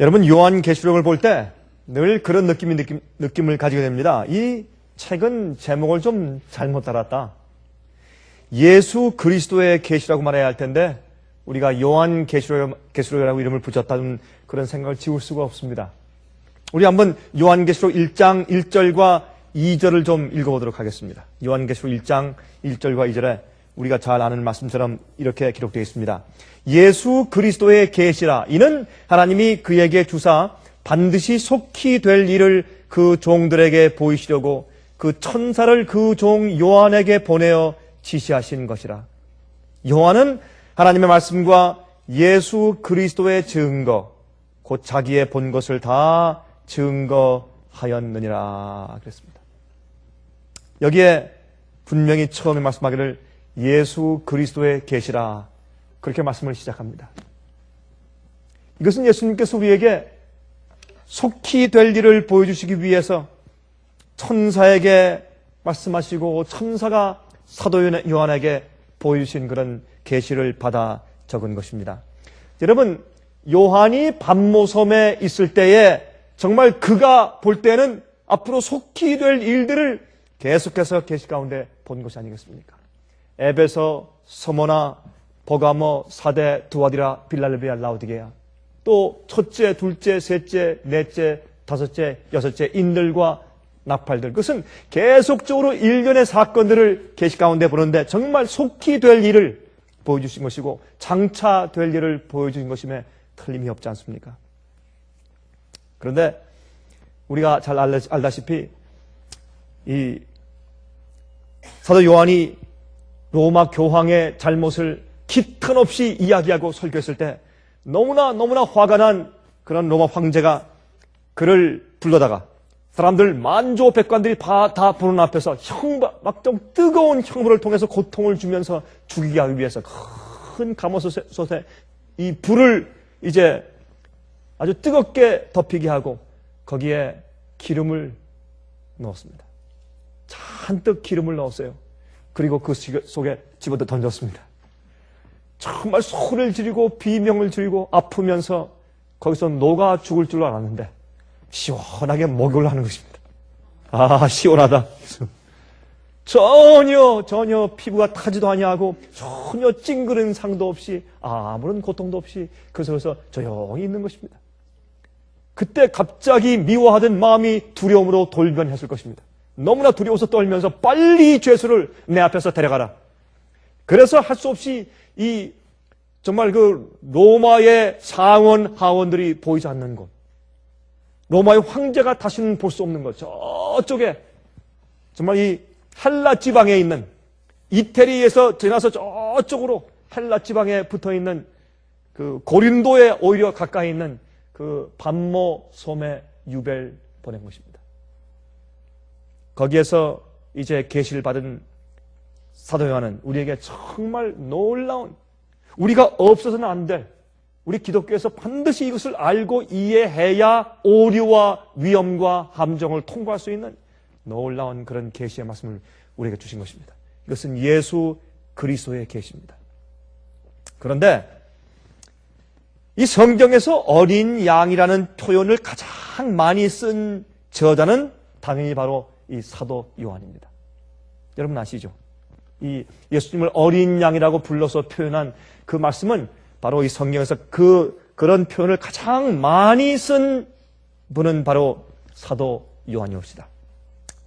여러분, 요한계시록을 볼 때 늘 그런 느낌을 가지게 됩니다. 이 책은 제목을 좀 잘못 달았다. 예수 그리스도의 계시라고 말해야 할 텐데 우리가 요한계시록이라고 이름을 붙였다는 그런 생각을 지울 수가 없습니다. 우리 한번 요한계시록 1장 1절과 2절을 좀 읽어보도록 하겠습니다. 요한계시록 1장 1절과 2절에 우리가 잘 아는 말씀처럼 이렇게 기록되어 있습니다. 예수 그리스도의 계시라. 이는 하나님이 그에게 주사 반드시 속히 될 일을 그 종들에게 보이시려고 그 천사를 그 종 요한에게 보내어 지시하신 것이라. 요한은 하나님의 말씀과 예수 그리스도의 증거, 곧 자기의 본 것을 다 증거하였느니라 그랬습니다. 여기에 분명히 처음에 말씀하기를 예수 그리스도의 계시라, 그렇게 말씀을 시작합니다. 이것은 예수님께서 우리에게 속히 될 일을 보여주시기 위해서 천사에게 말씀하시고 천사가 사도 요한에게 보여주신 그런 계시를 받아 적은 것입니다. 여러분, 요한이 반모섬에 있을 때에 정말 그가 볼 때는 앞으로 속히 될 일들을 계속해서 계시 가운데 본 것이 아니겠습니까? 에베소, 서모나, 버가모, 사데, 두아디라, 빌랄벨비아, 라오디게아, 또 첫째, 둘째, 셋째, 넷째, 다섯째, 여섯째 인들과 나팔들, 그것은 계속적으로 일련의 사건들을 계시 가운데 보는데 정말 속히 될 일을 보여주신 것이고 장차 될 일을 보여주신 것임에 틀림이 없지 않습니까? 그런데 우리가 잘 알다시피 이 사도 요한이 로마 교황의 잘못을 기탄 없이 이야기하고 설교했을 때 너무나 화가 난 그런 로마 황제가 그를 불러다가 사람들 만조백관들이 다 보는 앞에서 막 좀 뜨거운 형물을 통해서 고통을 주면서 죽이게 하기 위해서 큰 가마솥에 이 불을 이제 아주 뜨겁게 덮이게 하고 거기에 기름을 넣었습니다. 잔뜩 기름을 넣었어요. 그리고 그 속에 집어넣어 던졌습니다. 정말 소리를 지르고 비명을 지르고 아프면서 거기서 녹아 죽을 줄 알았는데 시원하게 목욕을 하는 것입니다. 아, 시원하다. 전혀 피부가 타지도 아니하고 전혀 찡그른 상도 없이 아무런 고통도 없이 그 속에서 조용히 있는 것입니다. 그때 갑자기 미워하던 마음이 두려움으로 돌변했을 것입니다. 너무나 두려워서 떨면서 빨리 죄수를 내 앞에서 데려가라. 그래서 할 수 없이 정말 그 로마의 상원 하원들이 보이지 않는 곳, 로마의 황제가 다시는 볼 수 없는 것, 저쪽에 정말 이 헬라 지방에 있는 이태리에서 지나서 저쪽으로 헬라 지방에 붙어 있는 그 고린도에 오히려 가까이 있는 그 반모 섬에 유배를 보낸 것입니다. 거기에서 이제 계시를 받은 사도 요한은 우리에게 정말 놀라운, 우리가 없어서는 안 될, 우리 기독교에서 반드시 이것을 알고 이해해야 오류와 위험과 함정을 통과할 수 있는 놀라운 그런 계시의 말씀을 우리에게 주신 것입니다. 이것은 예수 그리스도의 계시입니다. 그런데 이 성경에서 어린 양이라는 표현을 가장 많이 쓴 저자는 당연히 바로 이 사도 요한입니다. 여러분 아시죠? 이 예수님을 어린 양이라고 불러서 표현한 그 말씀은 바로 이 성경에서 그런 표현을 가장 많이 쓴 분은 바로 사도 요한이옵시다.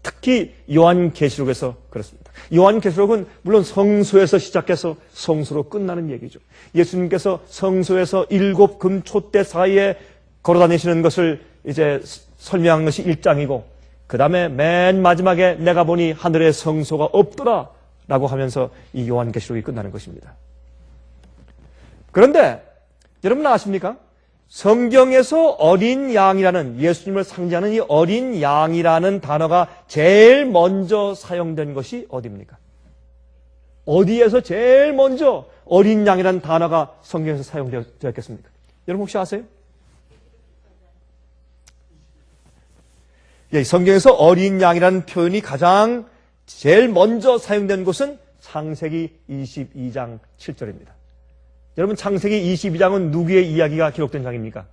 특히 요한계시록에서 그렇습니다. 요한계시록은 물론 성소에서 시작해서 성소로 끝나는 얘기죠. 예수님께서 성소에서 7 금촛대 사이에 걸어다니시는 것을 이제 설명한 것이 1장이고 그 다음에 맨 마지막에 내가 보니 하늘에 성소가 없더라 라고 하면서 이 요한계시록이 끝나는 것입니다. 그런데 여러분 아십니까? 성경에서 어린 양이라는, 예수님을 상징하는 이 어린 양이라는 단어가 제일 먼저 사용된 것이 어디입니까? 어디에서 제일 먼저 어린 양이라는 단어가 성경에서 사용되었겠습니까? 여러분 혹시 아세요? 예, 성경에서 어린 양이라는 표현이 가장 제일 먼저 사용된 곳은 창세기 22장 7절입니다. 여러분 창세기 22장은 누구의 이야기가 기록된 장입니까?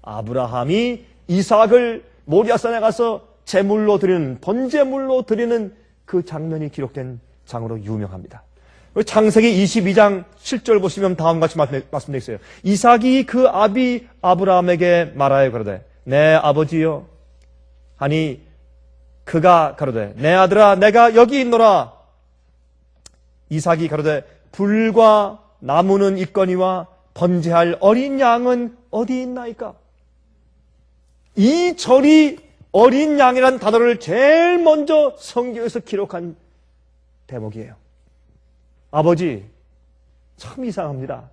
아브라함이 이삭을 모리아산에 가서 제물로 드리는, 번제물로 드리는 그 장면이 기록된 장으로 유명합니다. 창세기 22장 7절 보시면 다음과 같이 말씀되어 있어요. 이삭이 그 아비 아브라함에게 말하여 가로되 내 아버지여 하니 그가 가로되 내 아들아 내가 여기 있노라. 이삭이 가로되 불과 나무는 있거니와 번제할 어린 양은 어디 있나이까? 이 절이 어린 양이라는 단어를 제일 먼저 성경에서 기록한 대목이에요. 아버지, 참 이상합니다.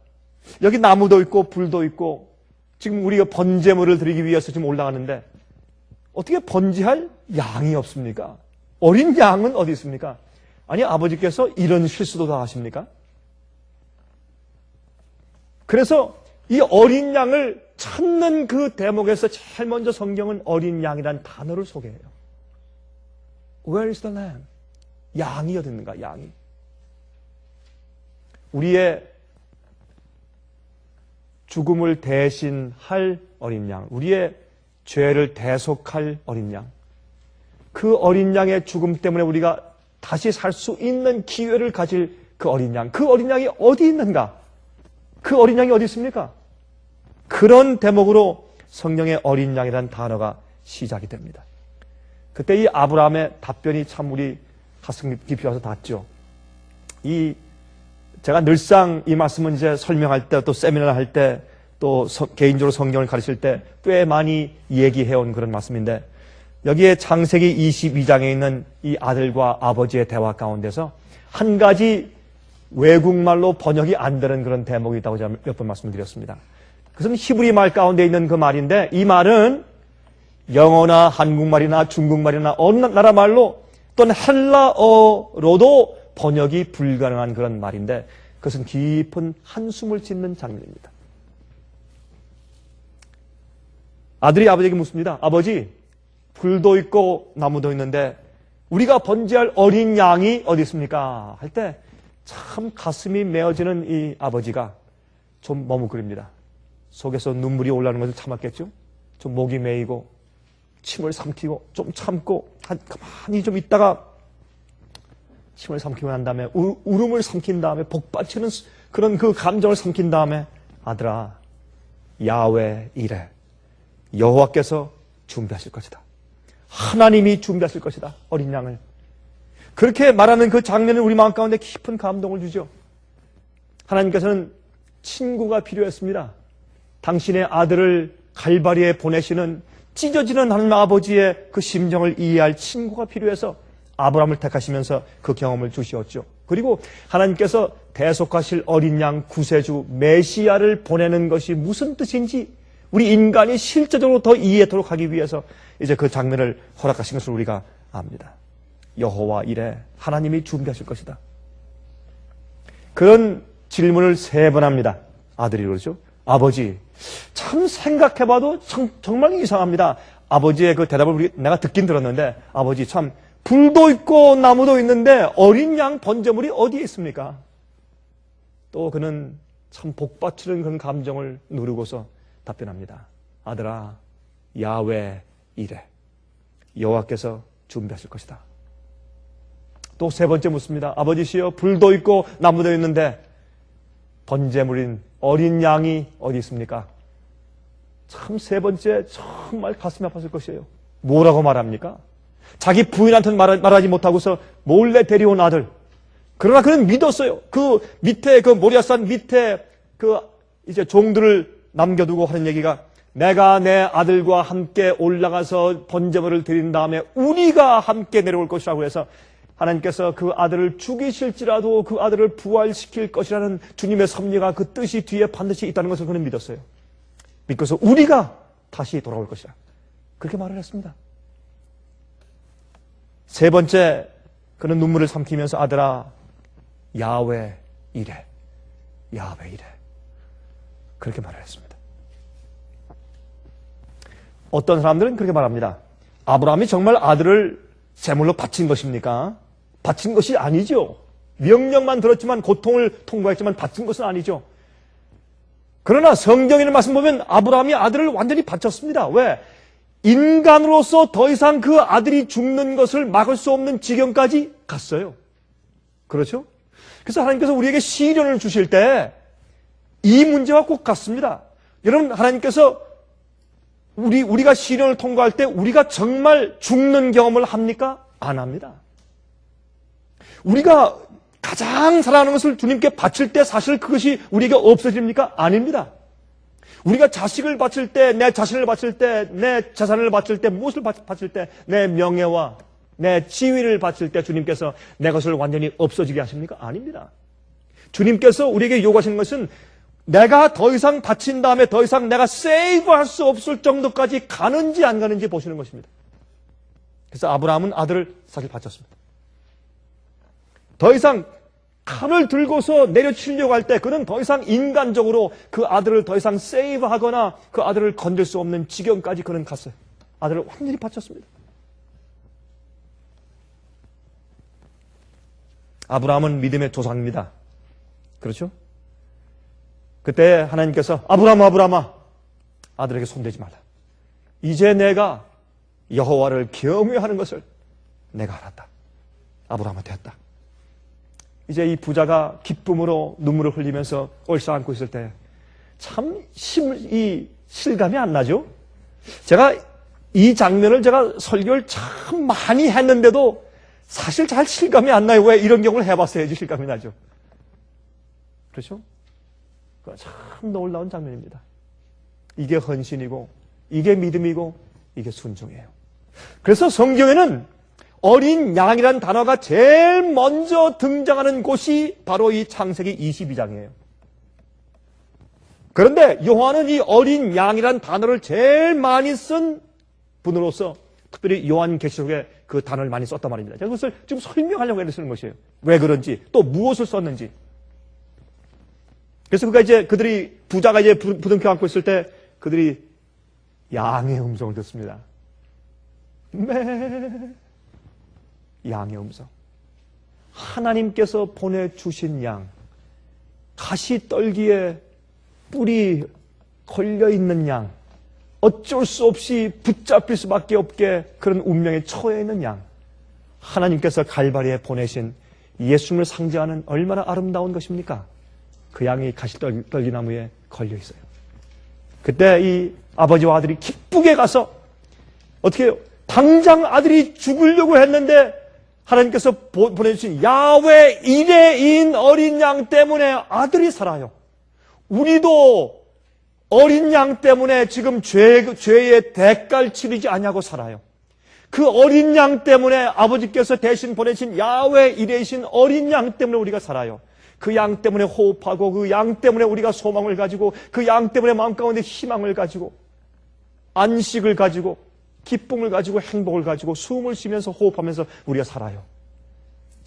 여기 나무도 있고 불도 있고 지금 우리가 번제물을 드리기 위해서 지금 올라가는데 어떻게 번제할 양이 없습니까? 어린 양은 어디 있습니까? 아니, 아버지께서 이런 실수도 다 하십니까? 그래서 이 어린 양을 찾는 그 대목에서 제일 먼저 성경은 어린 양이라는 단어를 소개해요. Where is the lamb? 양이 어디 있는가? 양이. 우리의 죽음을 대신할 어린 양, 우리의 죄를 대속할 어린 양, 그 어린 양의 죽음 때문에 우리가 다시 살 수 있는 기회를 가질 그 어린 양, 그 어린 양이 어디 있는가? 그 어린 양이 어디 있습니까? 그런 대목으로 성경의 어린 양이라는 단어가 시작이 됩니다. 그때 이 아브라함의 답변이 참 우리 가슴 깊이 와서 닿죠. 제가 늘상 이 말씀은 이제 설명할 때 또 세미나를 할 때 또 개인적으로 성경을 가르칠 때 꽤 많이 얘기해온 그런 말씀인데 여기에 창세기 22장에 있는 이 아들과 아버지의 대화 가운데서 한 가지 외국말로 번역이 안 되는 그런 대목이 있다고 제가 몇 번 말씀드렸습니다. 그것은 히브리 말 가운데 있는 그 말인데 이 말은 영어나 한국말이나 중국말이나 어느 나라 말로 또는 헬라어로도 번역이 불가능한 그런 말인데 그것은 깊은 한숨을 짓는 장면입니다. 아들이 아버지에게 묻습니다. 아버지, 불도 있고 나무도 있는데 우리가 번제할 어린 양이 어디 있습니까? 할 때 참 가슴이 메어지는 이 아버지가 좀 머뭇거립니다. 속에서 눈물이 올라오는 것을 참았겠죠? 좀 목이 메이고 침을 삼키고 좀 참고 가만히 좀 있다가 침을 삼키고 난 다음에 울음을 삼킨 다음에 복받치는 그런 그 감정을 삼킨 다음에 아들아, 야훼 이레, 여호와께서 준비하실 것이다. 하나님이 준비하실 것이다. 어린 양을. 그렇게 말하는 그 장면은 우리 마음 가운데 깊은 감동을 주죠. 하나님께서는 친구가 필요했습니다. 당신의 아들을 갈바리에 보내시는 찢어지는 하나님 아버지의 그 심정을 이해할 친구가 필요해서 아브라함을 택하시면서 그 경험을 주시었죠. 그리고 하나님께서 대속하실 어린 양 구세주 메시아를 보내는 것이 무슨 뜻인지 우리 인간이 실제적으로 더 이해하도록 하기 위해서 이제 그 장면을 허락하신 것을 우리가 압니다. 여호와 이레, 하나님이 준비하실 것이다. 그런 질문을 3번 합니다. 아들이 그러죠. 아버지, 참 생각해봐도 정말 이상합니다. 아버지의 그 대답을 내가 듣긴 들었는데 아버지 참 불도 있고 나무도 있는데 어린 양 번제물이 어디에 있습니까? 또 그는 참 복받치는 그런 감정을 누르고서 답변합니다. 아들아, 야훼 이레, 여호와께서 준비하실 것이다. 또 3번째 묻습니다. 아버지시여, 불도 있고 나무도 있는데 번제물인 어린 양이 어디 있습니까? 참 3번째 정말 가슴이 아팠을 것이에요. 뭐라고 말합니까? 자기 부인한테는 말하지 못하고서 몰래 데려온 아들. 그러나 그는 믿었어요. 그 밑에 그 모리아산 밑에 그 이제 종들을 남겨두고 하는 얘기가 내가 내 아들과 함께 올라가서 번제물을 드린 다음에 우리가 함께 내려올 것이라고 해서 하나님께서 그 아들을 죽이실지라도 그 아들을 부활시킬 것이라는 주님의 섭리가 그 뜻이 뒤에 반드시 있다는 것을 그는 믿었어요. 믿고서 우리가 다시 돌아올 것이라. 그렇게 말을 했습니다. 3번째, 그는 눈물을 삼키면서 아들아, 야훼 이레, 야훼 이레. 그렇게 말을 했습니다. 어떤 사람들은 그렇게 말합니다. 아브라함이 정말 아들을 제물로 바친 것입니까? 바친 것이 아니죠. 명령만 들었지만 고통을 통과했지만 바친 것은 아니죠. 그러나 성경에 있는 말씀 보면 아브라함이 아들을 완전히 바쳤습니다. 왜? 인간으로서 더 이상 그 아들이 죽는 것을 막을 수 없는 지경까지 갔어요. 그렇죠? 그래서 하나님께서 우리에게 시련을 주실 때 이 문제와 꼭 같습니다. 여러분, 하나님께서 우리가 시련을 통과할 때 우리가 정말 죽는 경험을 합니까? 안 합니다. 우리가 가장 사랑하는 것을 주님께 바칠 때 사실 그것이 우리에게 없어집니까? 아닙니다. 우리가 자식을 바칠 때, 내 자신을 바칠 때, 내 재산을 바칠 때, 무엇을 바칠 때, 내 명예와 내 지위를 바칠 때 주님께서 내 것을 완전히 없어지게 하십니까? 아닙니다. 주님께서 우리에게 요구하시는 것은 내가 더 이상 바친 다음에 더 이상 내가 세이브할 수 없을 정도까지 가는지 안 가는지 보시는 것입니다. 그래서 아브라함은 아들을 사실 바쳤습니다. 더 이상 칼을 들고서 내려치려고 할 때 그는 더 이상 인간적으로 그 아들을 더 이상 세이브하거나 그 아들을 건들 수 없는 지경까지 그는 갔어요. 아들을 완전히 바쳤습니다. 아브라함은 믿음의 조상입니다. 그렇죠? 그때 하나님께서 아브라함아 아들에게 손대지 말라. 이제 내가 여호와를 경외하는 것을 내가 알았다. 아브라함한테 했다. 이제 이 부자가 기쁨으로 눈물을 흘리면서 얼싸안고 있을 때 참 실감이 안 나죠? 제가 이 장면을 제가 설교를 참 많이 했는데도 사실 잘 실감이 안 나요. 왜 이런 경우를 해봤어야지 실감이 나죠. 그렇죠? 참 놀라운 장면입니다. 이게 헌신이고 이게 믿음이고 이게 순종이에요. 그래서 성경에는 어린 양이라는 단어가 제일 먼저 등장하는 곳이 바로 이 창세기 22장이에요. 그런데 요한은 이 어린 양이라는 단어를 제일 많이 쓴 분으로서 특별히 요한계시록에 그 단어를 많이 썼단 말입니다. 제가 그것을 지금 설명하려고 애를 쓰는 것이에요. 왜 그런지, 또 무엇을 썼는지. 그래서 그들이 부자가 이제 부둥켜 안고 있을 때 그들이 양의 음성을 듣습니다. 양의 음성. 하나님께서 보내주신 양. 가시떨기에 뿔이 걸려있는 양. 어쩔 수 없이 붙잡힐 수밖에 없게 그런 운명에 처해 있는 양. 하나님께서 갈바리에 보내신 예수님을 상징하는 얼마나 아름다운 것입니까? 그 양이 가시떨기나무에 걸려 있어요. 그때 이 아버지와 아들이 기쁘게 가서 어떻게 해요? 당장 아들이 죽으려고 했는데 하나님께서 보내주신 야훼 이레인 어린 양 때문에 아들이 살아요. 우리도 어린 양 때문에 지금 죄의 대가를 치르지 않냐고 살아요. 그 어린 양 때문에 아버지께서 대신 보내신 야훼 이레이신 어린 양 때문에 우리가 살아요. 그 양 때문에 호흡하고 그 양 때문에 우리가 소망을 가지고 그 양 때문에 마음 가운데 희망을 가지고 안식을 가지고 기쁨을 가지고 행복을 가지고 숨을 쉬면서 호흡하면서 우리가 살아요.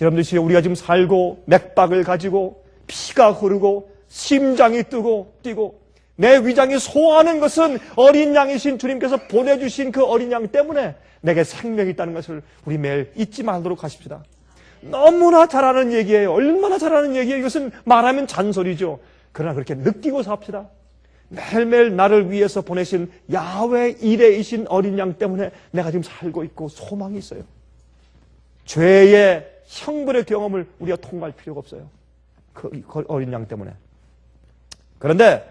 여러분들 우리가 지금 살고 맥박을 가지고 피가 흐르고 심장이 뛰고 내 위장이 소화하는 것은 어린 양이신 주님께서 보내주신 그 어린 양 때문에 내게 생명이 있다는 것을 우리 매일 잊지 말도록 하십시다. 너무나 잘하는 얘기예요. 얼마나 잘하는 얘기예요. 이것은 말하면 잔소리죠. 그러나 그렇게 느끼고 삽시다. 매일매일 나를 위해서 보내신 야훼 이레이신 어린 양 때문에 내가 지금 살고 있고 소망이 있어요. 죄의 형벌의 경험을 우리가 통과할 필요가 없어요. 그 어린 양 때문에. 그런데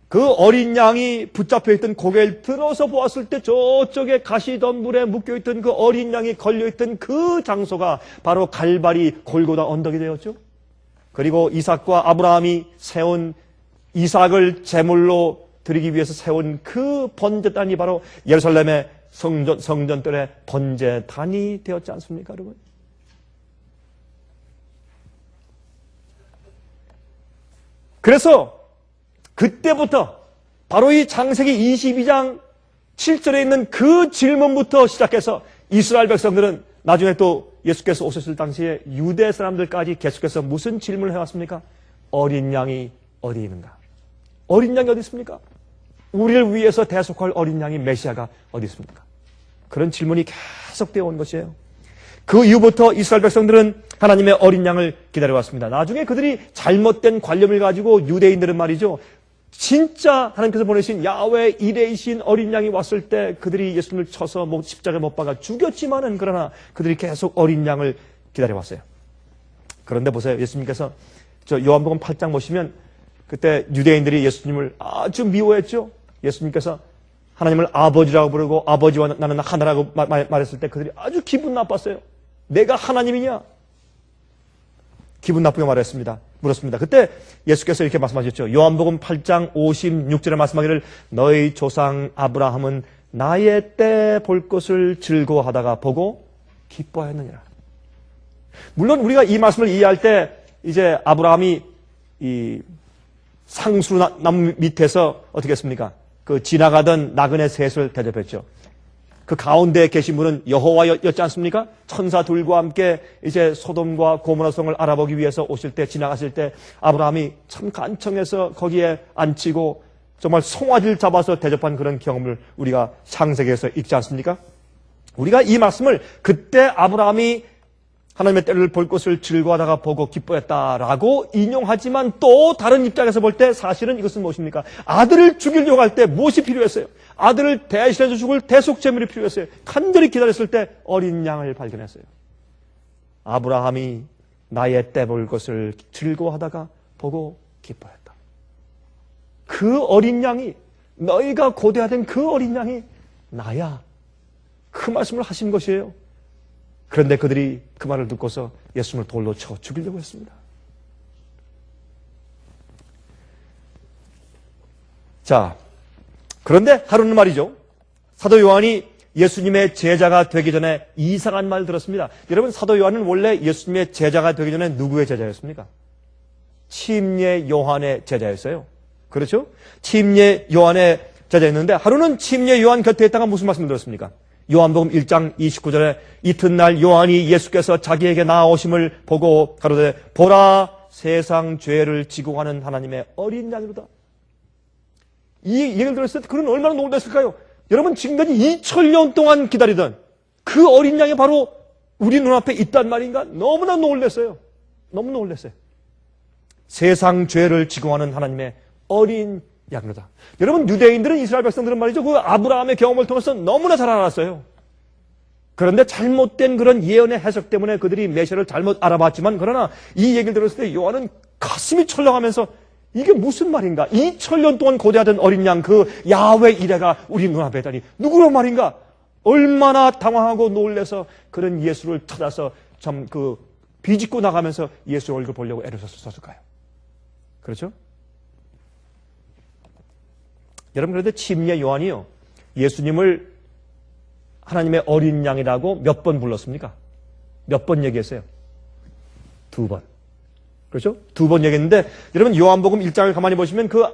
그 어린 양이 붙잡혀 있던 고개를 들어서 보았을 때 저쪽에 가시덤불에 묶여있던 그 어린 양이 걸려있던 그 장소가 바로 갈바리 골고다 언덕이 되었죠. 그리고 이삭과 아브라함이 세운 이삭을 제물로 드리기 위해서 세운 그 번제단이 바로 예루살렘의 성전들의 번제단이 되었지 않습니까, 여러분? 그래서 그때부터 바로 이 창세기 22장 7절에 있는 그 질문부터 시작해서 이스라엘 백성들은 나중에 또 예수께서 오셨을 당시에 유대 사람들까지 계속해서 무슨 질문을 해왔습니까? 어린 양이 어디 있는가? 어린 양이 어디 있습니까? 우리를 위해서 대속할 어린 양이 메시아가 어디 있습니까? 그런 질문이 계속되어 온 것이에요. 그 이후부터 이스라엘 백성들은 하나님의 어린 양을 기다려왔습니다. 나중에 그들이 잘못된 관념을 가지고 유대인들은 말이죠. 진짜 하나님께서 보내신 야훼 이레이신 어린 양이 왔을 때 그들이 예수님을 쳐서 십자가에 못 박아 죽였지만은 그러나 그들이 계속 어린 양을 기다려왔어요. 그런데 보세요. 예수님께서 요한복음 8장 보시면 그때 유대인들이 예수님을 아주 미워했죠. 예수님께서 하나님을 아버지라고 부르고 아버지와 나는 하나라고 말했을 때 그들이 아주 기분 나빴어요. 내가 하나님이냐? 기분 나쁘게 물었습니다. 그때 예수께서 이렇게 말씀하셨죠. 요한복음 8장 56절에 말씀하기를 너희 조상 아브라함은 나의 때 볼 것을 즐거워하다가 보고 기뻐했느니라. 물론 우리가 이 말씀을 이해할 때 이제 아브라함이 이 상수나무 밑에서 어떻게 했습니까? 그 지나가던 나그네 셋을 대접했죠. 그 가운데 계신 분은 여호와였지 않습니까? 천사 둘과 함께 이제 소돔과 고모라 성을 알아보기 위해서 오실 때 지나가실 때 아브라함이 참 간청해서 거기에 앉히고 정말 송아지를 잡아서 대접한 그런 경험을 우리가 창세기에서 읽지 않습니까? 우리가 이 말씀을 그때 아브라함이 하나님의 때를 볼 것을 즐거워하다가 보고 기뻐했다라고 인용하지만 또 다른 입장에서 볼 때 사실은 이것은 무엇입니까? 아들을 죽이려고 할 때 무엇이 필요했어요? 아들을 대신해서 죽을 대속제물이 필요했어요. 간절히 기다렸을 때 어린 양을 발견했어요. 아브라함이 나의 때 볼 것을 즐거워하다가 보고 기뻐했다. 그 어린 양이 너희가 고대하던 그 어린 양이 나야. 그 말씀을 하신 것이에요. 그런데 그들이 그 말을 듣고서 예수님을 돌로 쳐 죽이려고 했습니다. 자, 그런데 하루는 말이죠. 사도 요한이 예수님의 제자가 되기 전에 이상한 말 들었습니다. 여러분, 사도 요한은 원래 예수님의 제자가 되기 전에 누구의 제자였습니까? 침례 요한의 제자였어요. 그렇죠? 침례 요한의 제자였는데 하루는 침례 요한 곁에 있다가 무슨 말씀을 들었습니까? 요한복음 1장 29절에 이튿날 요한이 예수께서 자기에게 나오심을 보고 가로되 보라 세상 죄를 지고 가는 하나님의 어린 양이로다. 이 얘기를 들었을 때 그는 얼마나 놀랐을까요? 여러분, 지금까지 2000년 동안 기다리던 그 어린 양이 바로 우리 눈앞에 있단 말인가? 너무나 놀랐어요. 너무 놀랐어요. 세상 죄를 지고 가는 하나님의 어린 양이로다. 여러분, 유대인들은 이스라엘 백성들은 말이죠. 그 아브라함의 경험을 통해서 너무나 잘 알았어요. 그런데 잘못된 그런 예언의 해석 때문에 그들이 메시아를 잘못 알아봤지만 그러나 이 얘기를 들었을 때 요한은 가슴이 철렁하면서 이게 무슨 말인가? 2000년 동안 고대하던 어린 양 그 야훼 이레가 우리 눈앞에 있다니 누구란 말인가? 얼마나 당황하고 놀래서 그런 예수를 찾아서 참 비집고 나가면서 예수 얼굴 보려고 애를 썼을까요? 그렇죠? 여러분, 그런데 침례 요한이요, 예수님을 하나님의 어린 양이라고 몇 번 불렀습니까? 몇 번 얘기했어요? 2번. 그렇죠? 2번 얘기했는데, 여러분, 요한복음 1장을 가만히 보시면 그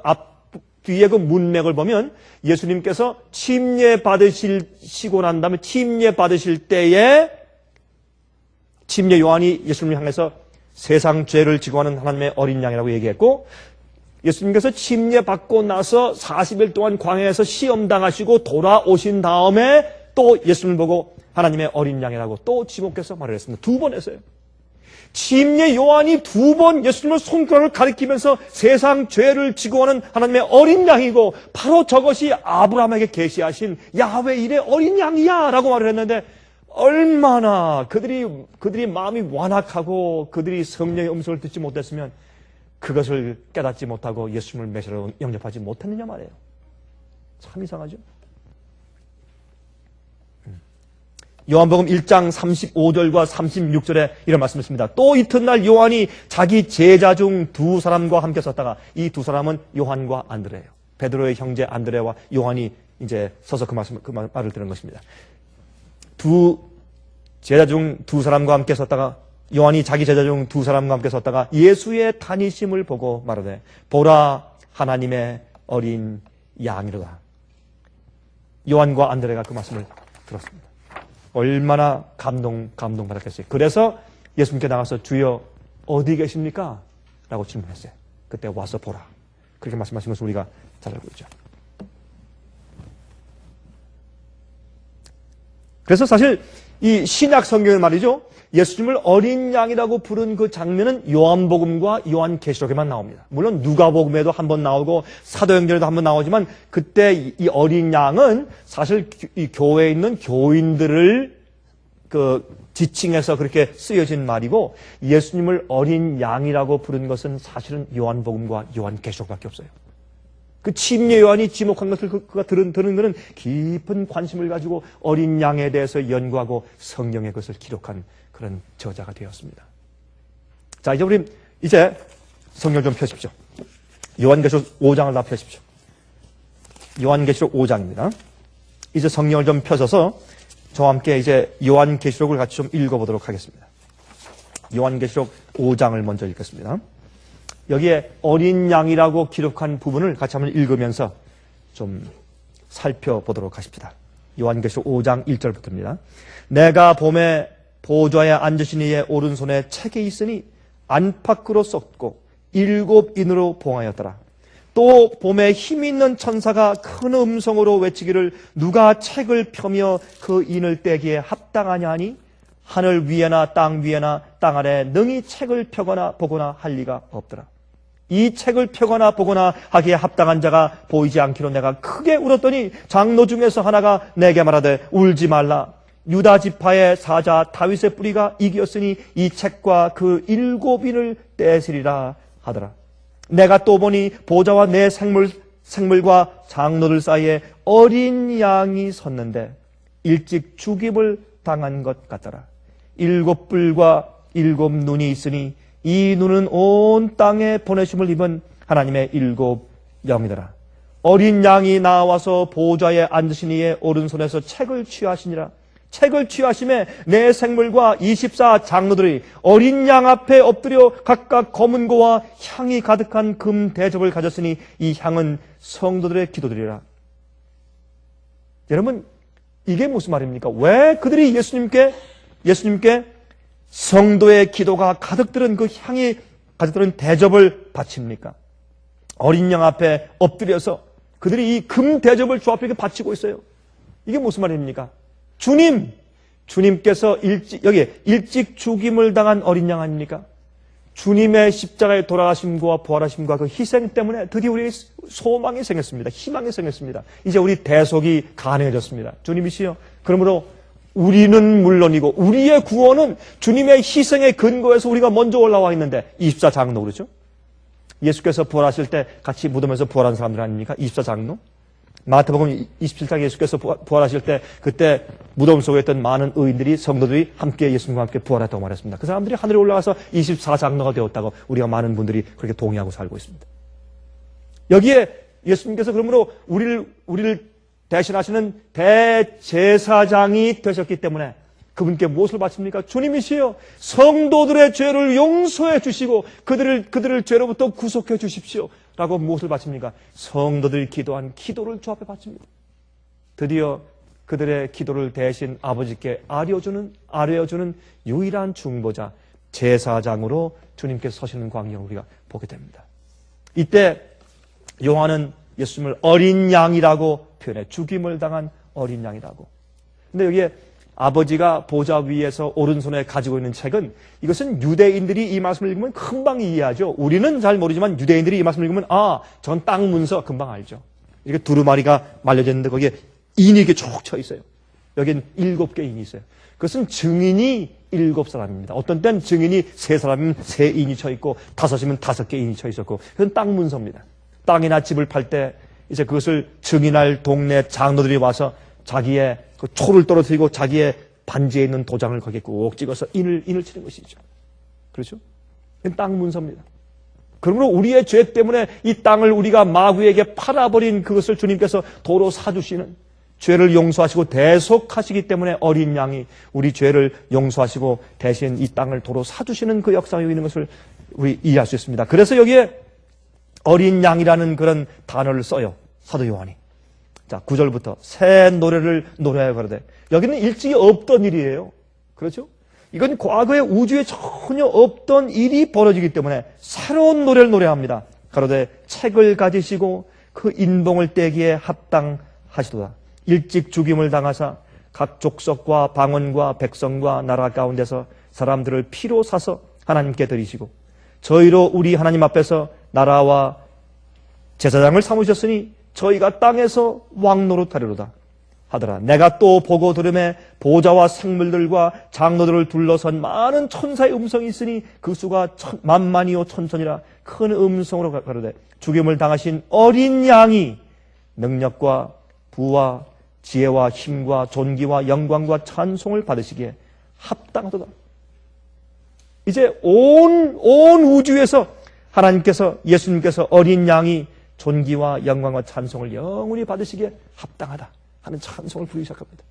뒤에 그 문맥을 보면 예수님께서 침례 받으시고 난 다음에 침례 받으실 때에 침례 요한이 예수님을 향해서 세상 죄를 지고 하는 하나님의 어린 양이라고 얘기했고, 예수님께서 침례 받고 나서 40일 동안 광야에서 시험당하시고 돌아오신 다음에 또 예수님을 보고 하나님의 어린 양이라고 또 지목해서 말을 했습니다. 2번 했어요. 침례 요한이 2번 예수님을 손가락을 가리키면서 세상 죄를 지고 가는 하나님의 어린 양이고 바로 저것이 아브라함에게 계시하신 야훼 일의 어린 양이야 라고 말을 했는데 얼마나 그들이 마음이 완악하고 그들이 성령의 음성을 듣지 못했으면 그것을 깨닫지 못하고 예수님을 메시아로 영접하지 못했느냐 말이에요. 참 이상하죠? 요한복음 1장 35절과 36절에 이런 말씀을 했습니다. 또 이튿날 요한이 자기 제자 중 2사람과 함께 섰다가 이 2사람은 요한과 안드레예요. 베드로의 형제 안드레와 요한이 이제 서서 그 말을 들은 것입니다. 제자 중 2사람과 함께 섰다가 요한이 자기 제자 중 2사람과 함께 섰다가 예수의 다니심을 보고 말하되 보라 하나님의 어린 양이로다. 요한과 안드레가 그 말씀을 들었습니다. 얼마나 감동받았겠어요. 그래서 예수님께 나가서 주여 어디 계십니까? 라고 질문했어요. 그때 와서 보라. 그렇게 말씀하신 것을 우리가 잘 알고 있죠. 그래서 사실 이 신약 성경을 말이죠. 예수님을 어린 양이라고 부른 그 장면은 요한복음과 요한계시록에만 나옵니다. 물론 누가복음에도 한번 나오고 사도행전에도 한번 나오지만 그때 이 어린 양은 사실 이 교회에 있는 교인들을 지칭해서 그렇게 쓰여진 말이고 예수님을 어린 양이라고 부른 것은 사실은 요한복음과 요한계시록밖에 없어요. 그 침례 요한이 지목한 것을 그가 들은 그는 깊은 관심을 가지고 어린 양에 대해서 연구하고 성경의 것을 기록한 그런 저자가 되었습니다. 자, 이제 우리 성경 좀 펴십시오. 요한계시록 5장을 다 펴십시오. 요한계시록 5장입니다. 이제 성경을 좀 펴셔서 저와 함께 이제 요한계시록을 같이 좀 읽어보도록 하겠습니다. 요한계시록 5장을 먼저 읽겠습니다. 여기에 어린 양이라고 기록한 부분을 같이 한번 읽으면서 좀 살펴보도록 하십시다. 요한계시록 5장 1절부터입니다. 내가 봄에 보좌에 앉으신 이의 오른손에 책이 있으니 안팎으로 썩고 7인으로 봉하였더라. 또 봄에 힘 있는 천사가 큰 음성으로 외치기를 누가 책을 펴며 그 인을 떼기에 합당하냐 하니 하늘 위에나 땅 위에나 땅 아래 능히 책을 펴거나 보거나 할 리가 없더라. 이 책을 펴거나 보거나 하기에 합당한 자가 보이지 않기로 내가 크게 울었더니 장로 중에서 하나가 내게 말하되 울지 말라. 유다 지파의 사자 다윗의 뿌리가 이기었으니 이 책과 그 7인을 떼시리라 하더라. 내가 또 보니 보좌와 내 생물과 장로들 사이에 어린 양이 섰는데 일찍 죽임을 당한 것 같더라. 7뿔과 7눈이 있으니 이 눈은 온 땅에 보내심을 입은 하나님의 7영이더라. 어린 양이 나와서 보좌에 앉으신 이의 오른손에서 책을 취하시니라. 책을 취하심에 내 생물과 24 장로들이 어린 양 앞에 엎드려 각각 검은 고와 향이 가득한 금 대접을 가졌으니 이 향은 성도들의 기도들이라. 여러분, 이게 무슨 말입니까? 왜 그들이 예수님께 성도의 기도가 가득 들은 그 향이 가득 들은 대접을 바칩니까? 어린 양 앞에 엎드려서 그들이 이 금 대접을 주 앞에 바치고 있어요. 이게 무슨 말입니까? 주님께서 일찍 죽임을 당한 어린 양 아닙니까? 주님의 십자가에 돌아가심과 부활하심과 그 희생 때문에 드디어 우리의 소망이 생겼습니다. 희망이 생겼습니다. 이제 우리 대속이 가능해졌습니다. 주님이시여. 그러므로 우리는 물론이고 우리의 구원은 주님의 희생의 근거에서 우리가 먼저 올라와 있는데 24 장로 그렇죠? 예수께서 부활하실 때 같이 무덤에서 부활한 사람들 아닙니까? 24 장로? 마태복음 27장 예수께서 부활하실 때 그때 무덤 속에 있던 많은 의인들이 성도들이 함께 예수님과 함께 부활했다고 말했습니다. 그 사람들이 하늘에 올라가서 24장로가 되었다고 우리가 많은 분들이 그렇게 동의하고 살고 있습니다. 여기에 예수님께서 그러므로 우리를 대신하시는 대제사장이 되셨기 때문에 그분께 무엇을 바칩니까? 주님이시여 성도들의 죄를 용서해 주시고 그들을 죄로부터 구속해 주십시오 라고 무엇을 바칩니까? 성도들이 기도한 기도를 주 앞에 바칩니다. 드디어 그들의 기도를 대신 아버지께 아뢰어주는 유일한 중보자 제사장으로 주님께서 서시는 광경을 우리가 보게 됩니다. 이때 요한은 예수님을 어린 양이라고 표현해 죽임을 당한 어린 양이라고. 근데 여기에 아버지가 보좌 위에서 오른손에 가지고 있는 책은 이것은 유대인들이 이 말씀을 읽으면 금방 이해하죠. 우리는 잘 모르지만 유대인들이 이 말씀을 읽으면 전 땅 문서 금방 알죠. 이렇게 두루마리가 말려져 있는데 거기에 인이 이렇게 쭉 쳐 있어요. 여기는 7개 인이 있어요. 그것은 증인이 7사람입니다. 어떤 때는 증인이 3사람이면 3인이 쳐 있고 5이면 5개 인이 쳐 있었고 그건 땅 문서입니다. 땅이나 집을 팔 때 이제 그것을 증인할 동네 장로들이 와서 자기의 그 초를 떨어뜨리고 자기의 반지에 있는 도장을 거기에 꼭 찍어서 인을 치는 것이죠. 그렇죠? 이건 땅 문서입니다. 그러므로 우리의 죄 때문에 이 땅을 우리가 마귀에게 팔아버린 그것을 주님께서 도로 사주시는 죄를 용서하시고 대속하시기 때문에 어린 양이 우리 죄를 용서하시고 대신 이 땅을 도로 사주시는 그 역사가 있는 것을 우리 이해할 수 있습니다. 그래서 여기에 어린 양이라는 그런 단어를 써요. 사도 요한이. 자, 9절부터 새 노래를 노래하여 가로되. 여기는 일찍이 없던 일이에요. 그렇죠? 이건 과거에 우주에 전혀 없던 일이 벌어지기 때문에 새로운 노래를 노래합니다. 가로되 책을 가지시고 그 인봉을 떼기에 합당하시도다. 일찍 죽임을 당하사 각 족속과 방언과 백성과 나라 가운데서 사람들을 피로 사서 하나님께 드리시고 저희로 우리 하나님 앞에서 나라와 제사장을 삼으셨으니 저희가 땅에서 왕노릇하리로다 하더라. 내가 또 보고 들음에 보좌와 생물들과 장로들을 둘러선 많은 천사의 음성이 있으니 그 수가 만만이요 천천이라 큰 음성으로 가로되 죽임을 당하신 어린 양이 능력과 부와 지혜와 힘과 존귀와 영광과 찬송을 받으시기에 합당하도다. 이제 온 우주에서 하나님께서 예수님께서 어린 양이 존귀와 영광과 찬송을 영원히 받으시기에 합당하다 하는 찬송을 부르기 시작합니다.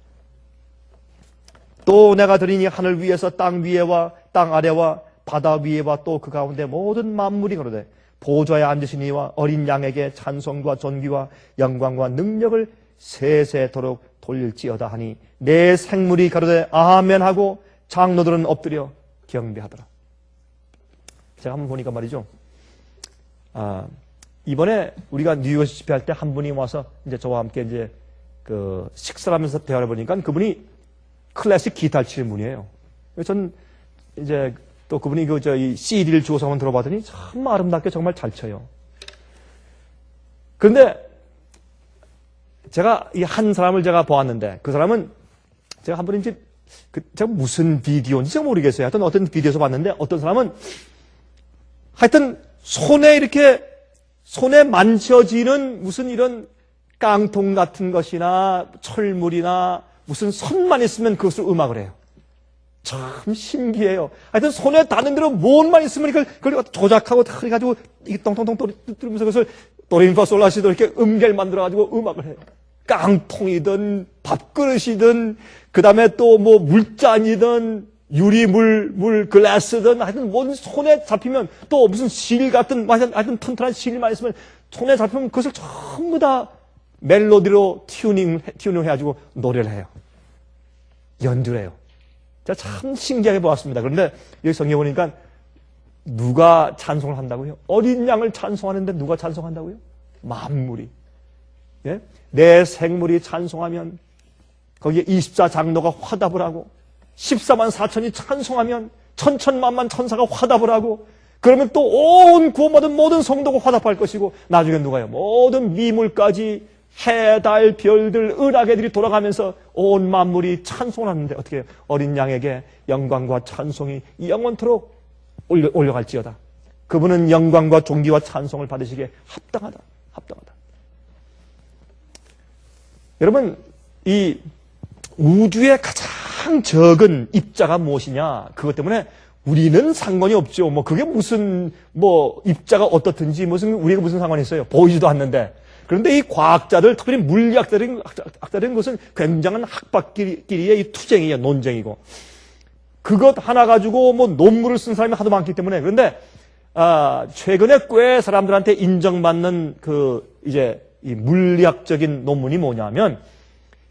또 내가 들으니 하늘 위에서 땅 위에와 땅 아래와 바다 위에와 또 그 가운데 모든 만물이 가로되 보좌에 앉으신 이와 어린 양에게 찬송과 존귀와 영광과 능력을 세세토록 돌릴지어다 하니 내 생물이 가로되 아멘 하고 장로들은 엎드려 경배하더라. 제가 한번 보니까 말이죠. 이번에 우리가 뉴욕에서 집회할 때 한 분이 와서 이제 저와 함께 이제 그 식사를 하면서 대화를 해보니까 그분이 클래식 기타를 치는 분이에요. 전 이제 또 그분이 이 CD를 주워서 한번 들어봤더니 참 아름답게 정말 잘 쳐요. 그런데 제가 이 한 사람을 제가 보았는데 그 사람은 제가 한 번인지 제가 무슨 비디오인지 제가 모르겠어요. 하여튼 어떤 비디오에서 봤는데 어떤 사람은 하여튼 손에 만져지는 무슨 이런 깡통 같은 것이나 철물이나 무슨 선만 있으면 그것을 음악을 해요. 참 신기해요. 하여튼 손에 닿는 대로 뭔만 있으면 그걸 조작하고 다 해가지고 이게 똥똥똥 뚫으면서 그것을 도레미파솔라시도 이렇게 음계를 만들어가지고 음악을 해요. 깡통이든 밥그릇이든 그 다음에 또 뭐 물잔이든 유리물 글라스든 하여튼 뭔 손에 잡히면 또 무슨 실 같은 하여튼 튼튼한 실만 있으면 손에 잡히면 그것을 전부 다 멜로디로 튜닝해가지고 노래를 해요. 연주를 해요. 제가 참 신기하게 보았습니다. 그런데 여기 성경에 보니까 누가 찬송을 한다고요? 어린 양을 찬송하는데 누가 찬송한다고요? 만물이. 예? 내 생물이 찬송하면 거기에 24장로가 화답을 하고 14만 4천이 찬송하면 천천만만 천사가 화답을 하고 그러면 또 온 구원받은 모든 성도가 화답할 것이고 나중에 누가요? 모든 미물까지 해, 달, 별들, 은하계들이 돌아가면서 온 만물이 찬송을 하는데 어떻게 해요? 어린 양에게 영광과 찬송이 영원토록 올려갈지어다. 그분은 영광과 존귀와 찬송을 받으시기에 합당하다. 여러분, 이 우주의 가장 적은 입자가 무엇이냐? 그것 때문에 우리는 상관이 없죠. 그게 무슨, 입자가 어떻든지 우리가 무슨 상관이 있어요? 보이지도 않는데. 그런데 이 과학자들, 특별히 물리학자들인 것은 굉장한 학파끼리의 이 투쟁이에요. 논쟁이고. 그것 하나 가지고 논문을 쓴 사람이 하도 많기 때문에. 그런데, 최근에 꽤 사람들한테 인정받는 이 물리학적인 논문이 뭐냐면,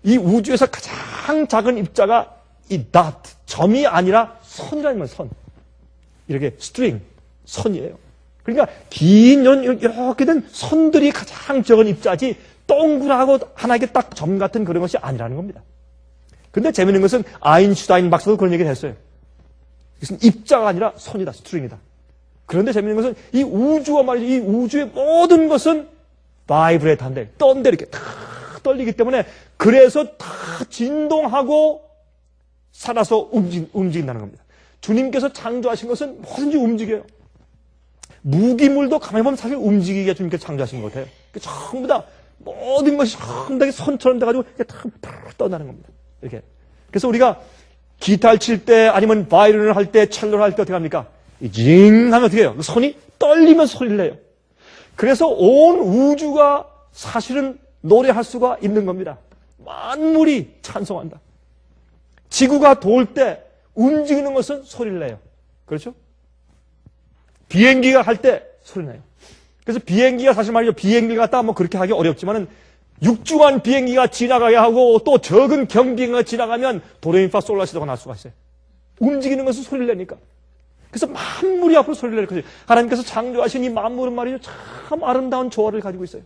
이 우주에서 가장 작은 입자가 이 dot, 점이 아니라 선이라는 거예요, 선. 이렇게 string, 선이에요. 그러니까 긴 이렇게 된 선들이 가장 적은 입자지 동그랗고 하나의 딱 점 같은 그런 것이 아니라는 겁니다. 근데 재밌는 것은 아인슈타인 박사도 그런 얘기를 했어요. 이것은 입자가 아니라 선이다, 스트링이다. 그런데 재밌는 것은 이 우주가 말이죠. 이 우주의 모든 것은 바이브레이트 한데, 떤데 이렇게 다 떨리기 때문에 그래서 다 진동하고 살아서 움직인다는 겁니다. 주님께서 창조하신 것은 뭐든지 움직여요. 무기물도 가만히 보면 사실 움직이게 주님께서 창조하신 것 같아요. 전부 다 모든 것이 전부 다 선처럼 돼가지고 다 떠나는 겁니다. 이렇게. 그래서 우리가 기타를 칠 때 아니면 바이올린을 할 때 첼로를 할 때 어떻게 합니까? 징 하면 어떻게 해요? 손이 떨리면서 소리를 내요. 그래서 온 우주가 사실은 노래할 수가 있는 겁니다. 만물이 찬송한다. 지구가 돌 때 움직이는 것은 소리를 내요. 그렇죠? 비행기가 할 때 소리 나요. 그래서 비행기가 사실 말이죠. 비행기를 갖다 그렇게 하기 어렵지만은 육중한 비행기가 지나가게 하고 또 적은 경비행기가 지나가면 도레미파 솔라시도가 날 수가 있어요. 움직이는 것은 소리를 내니까. 그래서 만물이 앞으로 소리를 낼 것이에요. 하나님께서 창조하신 이 만물은 말이죠. 참 아름다운 조화를 가지고 있어요.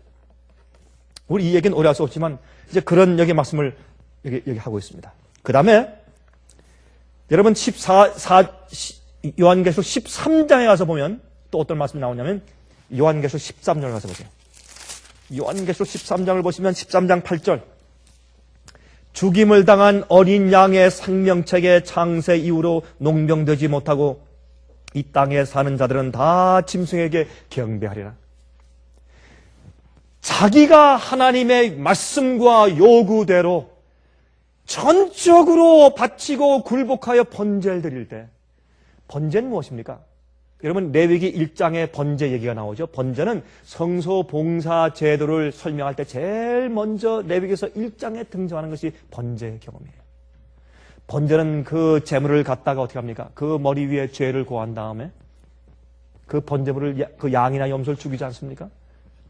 우리 이 얘기는 오래 할 수 없지만 이제 그런 여기 말씀을 여기 하고 있습니다. 그 다음에 여러분 요한계시록 13장에 가서 보면 또 어떤 말씀이 나오냐면 요한계시록 13장을 가서 보세요. 요한계시록 13장을 보시면 13장 8절 죽임을 당한 어린 양의 생명책의 창세 이후로 농병되지 못하고 이 땅에 사는 자들은 다 짐승에게 경배하리라. 자기가 하나님의 말씀과 요구대로 전적으로 바치고 굴복하여 번제를 드릴 때, 번제는 무엇입니까? 여러분 레위기 1장에 번제 얘기가 나오죠. 번제는 성소 봉사 제도를 설명할 때 제일 먼저 레위기에서 1장에 등장하는 것이 번제의 경험이에요. 번제는 그 제물을 갖다가 어떻게 합니까? 그 머리 위에 죄를 고한 다음에 그 번제물을 그 양이나 염소를 죽이지 않습니까?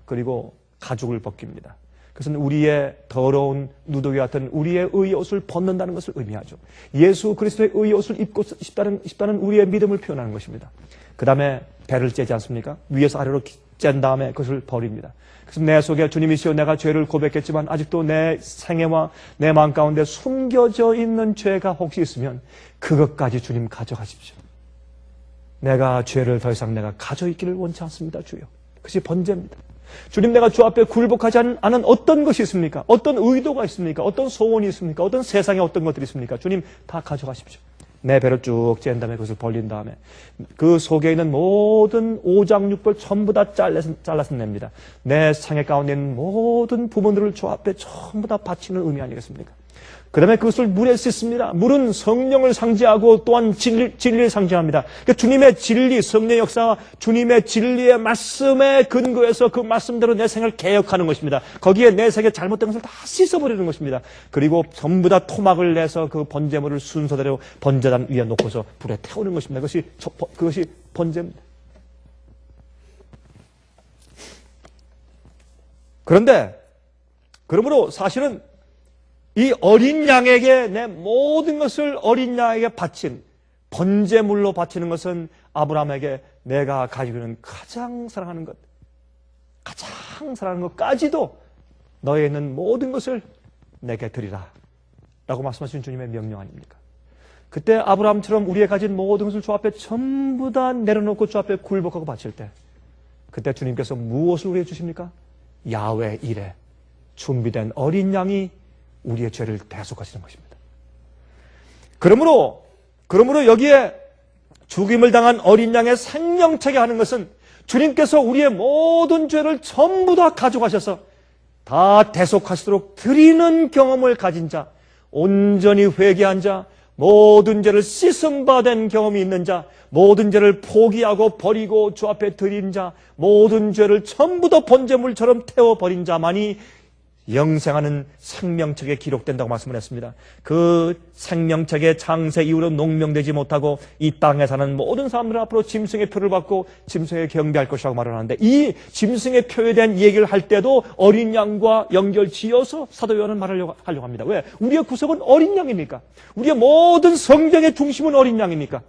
그리고 가죽을 벗깁니다. 그것은 우리의 더러운 누더기 같은 우리의 의 옷을 벗는다는 것을 의미하죠. 예수 그리스도의 의 옷을 입고 싶다는 우리의 믿음을 표현하는 것입니다. 그 다음에 배를 째지 않습니까? 위에서 아래로 짠 다음에 그것을 버립니다. 그래서 내 속에 주님이시여 내가 죄를 고백했지만 아직도 내 생애와 내 마음 가운데 숨겨져 있는 죄가 혹시 있으면 그것까지 주님 가져가십시오. 내가 죄를 더 이상 내가 가져있기를 원치 않습니다, 주여. 그것이 번제입니다. 주님, 내가 주 앞에 굴복하지 않은 어떤 것이 있습니까? 어떤 의도가 있습니까? 어떤 소원이 있습니까? 어떤 세상에 어떤 것들이 있습니까? 주님, 다 가져가십시오. 내 배를 쭉 짠 다음에 그것을 벌린 다음에 그 속에 있는 모든 오장육부 전부 다 잘라서 냅니다. 내 생애 가운데 있는 모든 부분들을 주 앞에 전부 다 바치는 의미 아니겠습니까? 그 다음에 그것을 물에 씻습니다. 물은 성령을 상징하고 또한 진리를 상징합니다. 그러니까 주님의 진리, 성령의 역사와 주님의 진리의 말씀에 근거해서 그 말씀대로 내 생을 개혁하는 것입니다. 거기에 내 생에 잘못된 것을 다 씻어버리는 것입니다. 그리고 전부 다 토막을 내서 그 번제물을 순서대로 번제단 위에 놓고서 불에 태우는 것입니다. 그것이 번제입니다. 그러므로 사실은 이 어린 양에게 내 모든 것을 어린 양에게 바친 번제물로 바치는 것은 아브라함에게 내가 가지고 있는 가장 사랑하는 것까지도 너에 있는 모든 것을 내게 드리라 라고 말씀하신 주님의 명령 아닙니까? 그때 아브라함처럼 우리의 가진 모든 것을 주 앞에 전부 다 내려놓고 주 앞에 굴복하고 바칠 때 그때 주님께서 무엇을 우리에게 주십니까? 야훼 이레 준비된 어린 양이 우리의 죄를 대속하시는 것입니다. 그러므로 여기에 죽임을 당한 어린 양의 생명책에 하는 것은 주님께서 우리의 모든 죄를 전부 다 가져가셔서 다 대속하시도록 드리는 경험을 가진 자, 온전히 회개한 자, 모든 죄를 씻음받은 경험이 있는 자, 모든 죄를 포기하고 버리고 주 앞에 드린 자, 모든 죄를 전부 다 번제물처럼 태워버린 자만이 영생하는 생명책에 기록된다고 말씀을 했습니다. 그 생명책의 창세 이후로 농명되지 못하고 이 땅에 사는 모든 사람들 앞으로 짐승의 표를 받고 짐승에 경배할 것이라고 말을 하는데 이 짐승의 표에 대한 얘기를 할 때도 어린 양과 연결 지어서 사도 요한은 하려고 합니다. 왜? 우리의 구속은 어린 양이니까. 우리의 모든 성경의 중심은 어린 양이니까.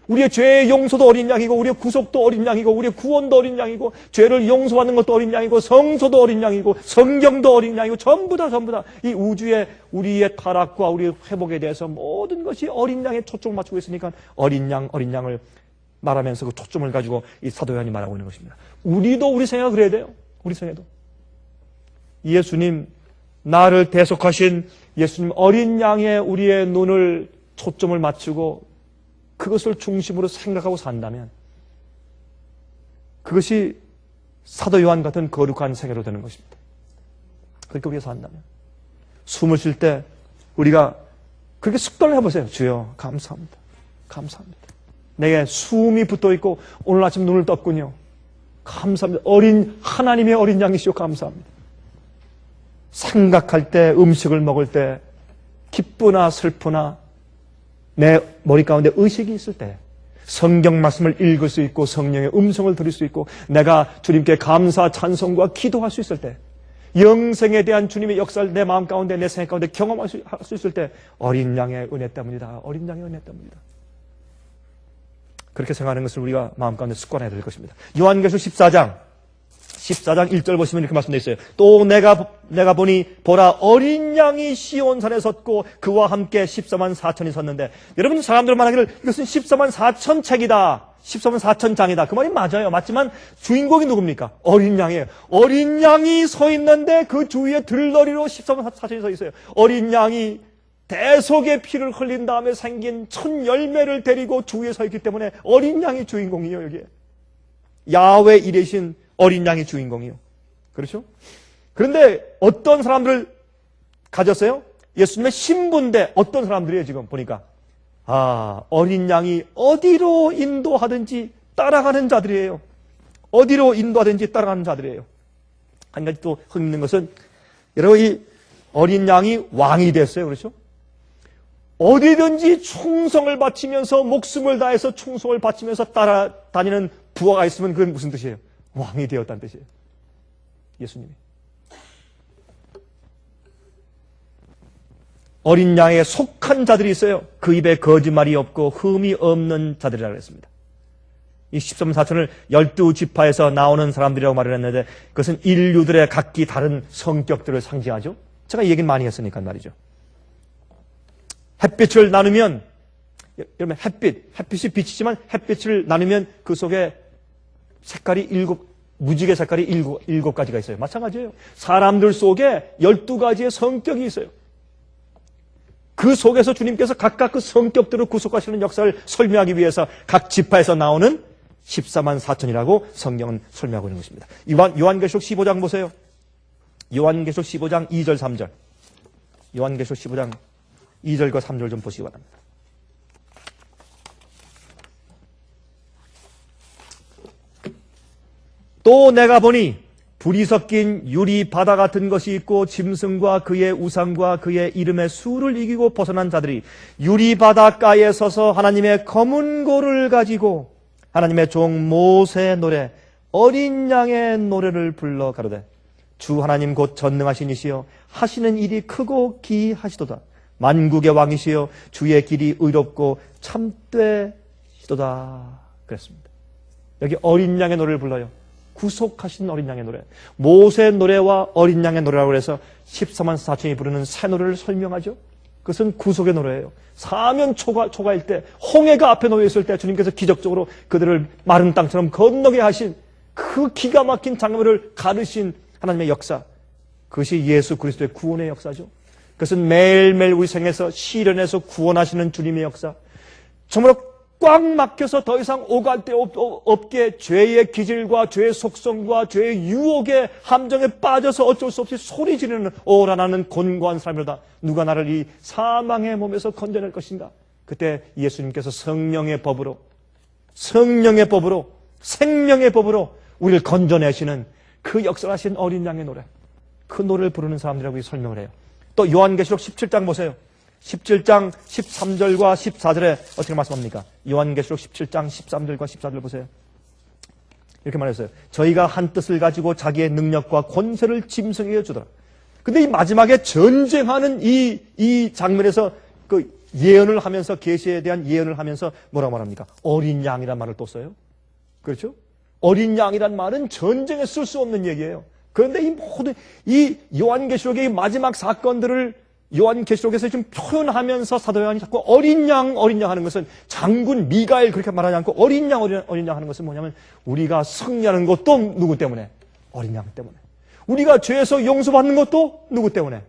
우리의 죄의 용서도 어린 양이고 우리의 구속도 어린 양이고 우리의 구원도 어린 양이고 죄를 용서하는 것도 어린 양이고 성소도 어린 양이고 성경도 어린 양이고 전부 다 이 우주의 우리의 타락과 우리의 회복에 대해서 모든 것이 어린 양에 초점을 맞추고 있으니까 어린 양을 말하면서 그 초점을 가지고 이 사도 요한이 말하고 있는 것입니다. 우리도 우리 생애가 그래야 돼요. 우리 생애도. 예수님, 나를 대속하신 예수님 어린 양에 우리의 눈을 초점을 맞추고 그것을 중심으로 생각하고 산다면 그것이 사도 요한 같은 거룩한 생애로 되는 것입니다. 그렇게 우리가 산다면 숨을 쉴 때 우리가 그렇게 습관을 해보세요. 주여 감사합니다. 감사합니다. 내게 숨이 붙어있고 오늘 아침 눈을 떴군요. 감사합니다. 하나님의 어린 양이시오. 감사합니다. 생각할 때 음식을 먹을 때 기쁘나 슬프나 내 머리 가운데 의식이 있을 때 성경 말씀을 읽을 수 있고 성령의 음성을 들을 수 있고 내가 주님께 감사 찬송과 기도할 수 있을 때 영생에 대한 주님의 역사를 내 마음 가운데 내 생각 가운데 경험할 수 있을 때 어린 양의 은혜 때문이다. 어린 양의 은혜 때문이다. 그렇게 생각하는 것을 우리가 마음 가운데 습관해야 될 것입니다. 요한계시록 14장 1절 보시면 이렇게 말씀되어 있어요. 또 내가 보니 보라 어린 양이 시온산에 섰고 그와 함께 14만 4천이 섰는데, 여러분 사람들 말하기를 이것은 14만 4천 책이다, 14만 4천 장이다. 그 말이 맞아요. 맞지만 주인공이 누굽니까? 어린 양이에요. 어린 양이 서 있는데 그 주위에 들러리로 14만 4천이 서 있어요. 어린 양이 대속의 피를 흘린 다음에 생긴 첫 열매를 데리고 주위에 서 있기 때문에 어린 양이 주인공이에요. 여기에 야훼 이레신 어린 양이 주인공이요. 그렇죠? 그런데 어떤 사람들을 가졌어요? 예수님의 신부인데 어떤 사람들이에요? 지금 보니까 어린 양이 어디로 인도하든지 따라가는 자들이에요. 어디로 인도하든지 따라가는 자들이에요. 한 가지 또 흥미있는 것은, 여러분 이 어린 양이 왕이 됐어요. 그렇죠? 어디든지 충성을 바치면서, 목숨을 다해서 충성을 바치면서 따라다니는 부하가 있으면 그건 무슨 뜻이에요? 왕이 되었다는 뜻이에요. 예수님이. 어린 양에 속한 자들이 있어요. 그 입에 거짓말이 없고 흠이 없는 자들이라고 했습니다. 이 13만 4천을 12지파에서 나오는 사람들이라고 말을 했는데, 그것은 인류들의 각기 다른 성격들을 상징하죠. 제가 이 얘기는 많이 했으니까 말이죠. 햇빛을 나누면, 여러분 햇빛이 빛이지만 햇빛을 나누면 그 속에 색깔이 무지개 색깔이 일곱 가지가 있어요. 마찬가지예요. 사람들 속에 12가지의 성격이 있어요. 그 속에서 주님께서 각각 그 성격들을 구속하시는 역사를 설명하기 위해서 각 지파에서 나오는 14만 4천이라고 성경은 설명하고 있는 것입니다. 요한계시록 15장 보세요. 요한계시록 15장 2절 3절. 요한계시록 15장 2절과 3절 좀 보시기 바랍니다. 또 내가 보니 불이 섞인 유리 바다 같은 것이 있고, 짐승과 그의 우상과 그의 이름의 수를 이기고 벗어난 자들이 유리 바닷가에 서서 하나님의 검은 고를 가지고 하나님의 종 모세의 노래, 어린 양의 노래를 불러 가로되, 주 하나님 곧 전능하신 이시여 하시는 일이 크고 기하시도다. 만국의 왕이시여 주의 길이 의롭고 참되시도다. 그랬습니다. 여기 어린 양의 노래를 불러요. 구속하신 어린 양의 노래. 모세의 노래와 어린 양의 노래라고 해서 14만 4천이 부르는 새 노래를 설명하죠. 그것은 구속의 노래예요. 사면 초가일 때, 홍해가 앞에 놓여 있을 때 주님께서 기적적으로 그들을 마른 땅처럼 건너게 하신 그 기가 막힌 장면을 가르신 하나님의 역사. 그것이 예수 그리스도의 구원의 역사죠. 그것은 매일매일 우리 생에서 시련에서 구원하시는 주님의 역사. 정말로 꽉 막혀서 더 이상 오갈 데 없게 죄의 기질과 죄의 속성과 죄의 유혹의 함정에 빠져서 어쩔 수 없이 소리 지르는 오라나는 곤고한 삶이로다. 누가 나를 이 사망의 몸에서 건져낼 것인가? 그때 예수님께서 성령의 법으로 생명의 법으로 우리를 건져내시는 그 역사하신 어린 양의 노래, 그 노래를 부르는 사람들이라고 설명을 해요. 또 요한계시록 17장 보세요. 17장 13절과 14절에 어떻게 말씀합니까? 요한계시록 17장 13절과 14절 보세요. 이렇게 말했어요. 저희가 한 뜻을 가지고 자기의 능력과 권세를 짐승에게 주더라. 근데 이 마지막에 전쟁하는 이 장면에서 그 예언을 하면서, 계시에 대한 예언을 하면서 뭐라고 말합니까? 어린 양이란 말을 또 써요. 그렇죠? 어린 양이란 말은 전쟁에 쓸 수 없는 얘기예요. 그런데 이 모든 이 요한계시록의 마지막 사건들을 요한계시록에서 좀 표현하면서 사도 요한이 자꾸 어린 양 하는 것은, 장군 미가엘 그렇게 말하지 않고 어린 양 하는 것은 뭐냐면, 우리가 승리하는 것도 누구 때문에? 어린 양 때문에. 우리가 죄에서 용서받는 것도 누구 때문에?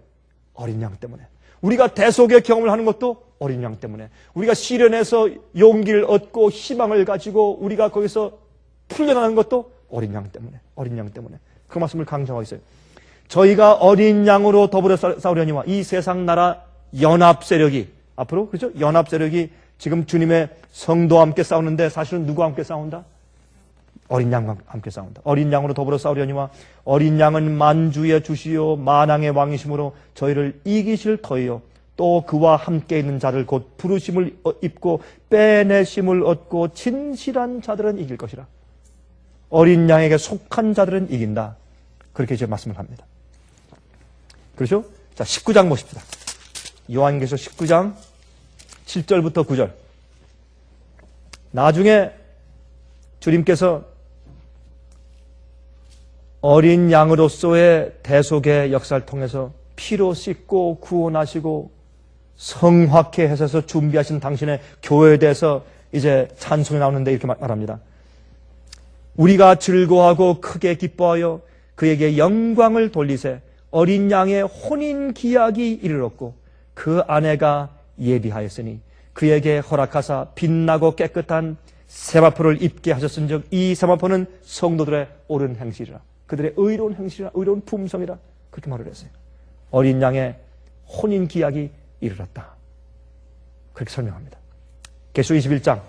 어린 양 때문에. 우리가 대속의 경험을 하는 것도 어린 양 때문에. 우리가 시련에서 용기를 얻고 희망을 가지고 우리가 거기서 풀려나는 것도 어린 양 때문에. 어린 양 때문에. 그 말씀을 강조하고 있어요. 저희가 어린 양으로 더불어 싸우려니와 이 세상 나라 연합 세력이 앞으로, 그렇죠? 연합 세력이 지금 주님의 성도와 함께 싸우는데, 사실은 누구와 함께 싸운다? 어린 양과 함께 싸운다. 어린 양으로 더불어 싸우려니와 어린 양은 만주의 주시요 만왕의 왕이심으로 저희를 이기실 터이요 또 그와 함께 있는 자를 곧 부르심을 입고 빼내심을 얻고 진실한 자들은 이길 것이라. 어린 양에게 속한 자들은 이긴다. 그렇게 이제 말씀을 합니다. 그렇죠? 자, 19장 보십시다. 요한계시록 19장 7절부터 9절. 나중에 주님께서 어린 양으로서의 대속의 역사를 통해서 피로 씻고 구원하시고 성화케 하셔서 준비하신 당신의 교회에 대해서 이제 찬송이 나오는데 이렇게 말합니다. 우리가 즐거워하고 크게 기뻐하여 그에게 영광을 돌리세. 어린 양의 혼인 기약이 이르렀고 그 아내가 예비하였으니 그에게 허락하사 빛나고 깨끗한 세마포를 입게 하셨은즉 이 세마포는 성도들의 옳은 행실이라. 그들의 의로운 행실이라, 의로운 품성이라. 그렇게 말을 했어요. 어린 양의 혼인 기약이 이르렀다. 그렇게 설명합니다. 계시록 21장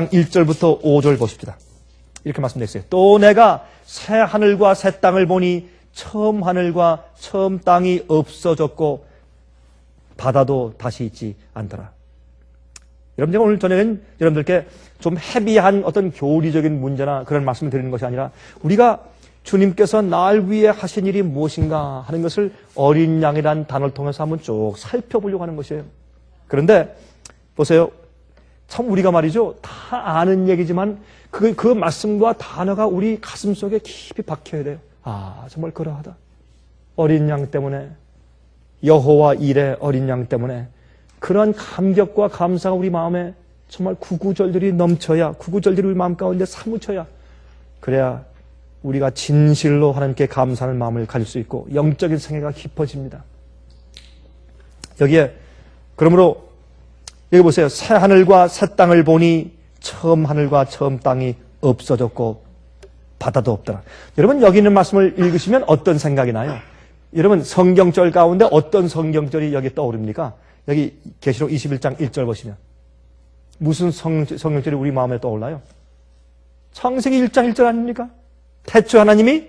1절부터 5절 보십시다. 이렇게 말씀드렸어요. 또 내가 새 하늘과 새 땅을 보니 처음 하늘과 처음 땅이 없어졌고 바다도 다시 있지 않더라. 여러분, 제가 오늘 저녁엔 여러분들께 좀 헤비한 어떤 교리적인 문제나 그런 말씀을 드리는 것이 아니라 우리가 주님께서 날 위해 하신 일이 무엇인가 하는 것을 어린 양이라는 단어를 통해서 한번 쭉 살펴보려고 하는 것이에요. 그런데 보세요. 참 우리가 말이죠. 다 아는 얘기지만 그 말씀과 단어가 우리 가슴 속에 깊이 박혀야 돼요. 아, 정말 그러하다. 어린 양 때문에, 여호와 일의 어린 양 때문에 그런 감격과 감사가 우리 마음에 정말 구구절들이 넘쳐야, 구구절들이 우리 마음 가운데 사무쳐야, 그래야 우리가 진실로 하나님께 감사하는 마음을 가질 수 있고 영적인 생애가 깊어집니다. 여기에 그러므로 여기 보세요. 새 하늘과 새 땅을 보니 처음 하늘과 처음 땅이 없어졌고 바다도 없더라. 여러분, 여기 있는 말씀을 읽으시면 어떤 생각이 나요? 여러분, 성경절 가운데 어떤 성경절이 여기 떠오릅니까? 여기 계시록 21장 1절 보시면 무슨 성경절이 우리 마음에 떠올라요? 창세기 1장 1절 아닙니까? 태초 하나님이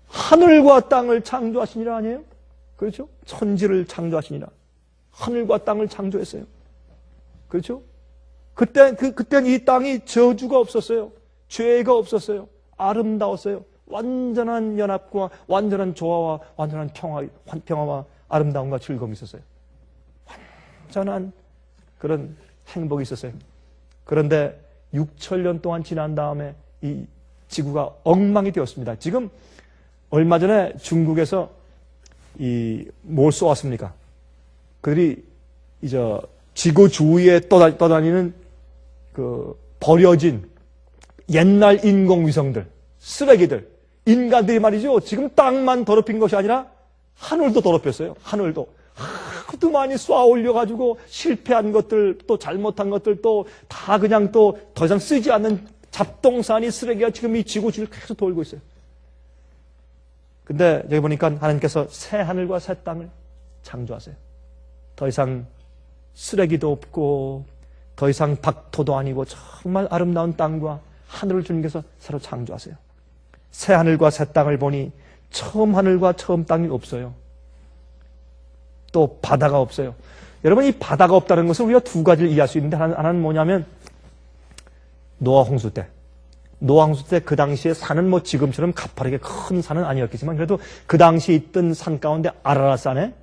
하늘과 땅을 창조하시니라 아니에요? 그렇죠? 천지를 창조하시니라. 하늘과 땅을 창조했어요. 그렇죠? 그때는 이 땅이 저주가 없었어요. 죄가 없었어요. 아름다웠어요. 완전한 연합과 완전한 조화와 완전한 평화와 아름다움과 즐거움이 있었어요. 완전한 그런 행복이 있었어요. 그런데 6천년 동안 지난 다음에 이 지구가 엉망이 되었습니다. 지금 얼마 전에 중국에서 뭘 쏘았습니까? 그들이 이제 지구 주위에 떠다니는 그 버려진 옛날 인공위성들, 쓰레기들, 인간들이 말이죠. 지금 땅만 더럽힌 것이 아니라 하늘도 더럽혔어요. 하늘도. 하도 많이 쏘아 올려가지고 실패한 것들, 또 잘못한 것들, 또 다 그냥 또 더 이상 쓰지 않는 잡동사니 쓰레기가 지금 이 지구 주위를 계속 돌고 있어요. 근데 여기 보니까 하나님께서 새 하늘과 새 땅을 창조하세요. 더 이상 쓰레기도 없고 더 이상 박토도 아니고 정말 아름다운 땅과 하늘을 주님께서 새로 창조하세요. 새 하늘과 새 땅을 보니 처음 하늘과 처음 땅이 없어요. 또 바다가 없어요. 여러분, 이 바다가 없다는 것은 우리가 두 가지를 이해할 수 있는데 하나는 뭐냐면 노아 홍수 때 그 당시에 산은 뭐 지금처럼 가파르게 큰 산은 아니었겠지만 그래도 그 당시에 있던 산 가운데 아라라산에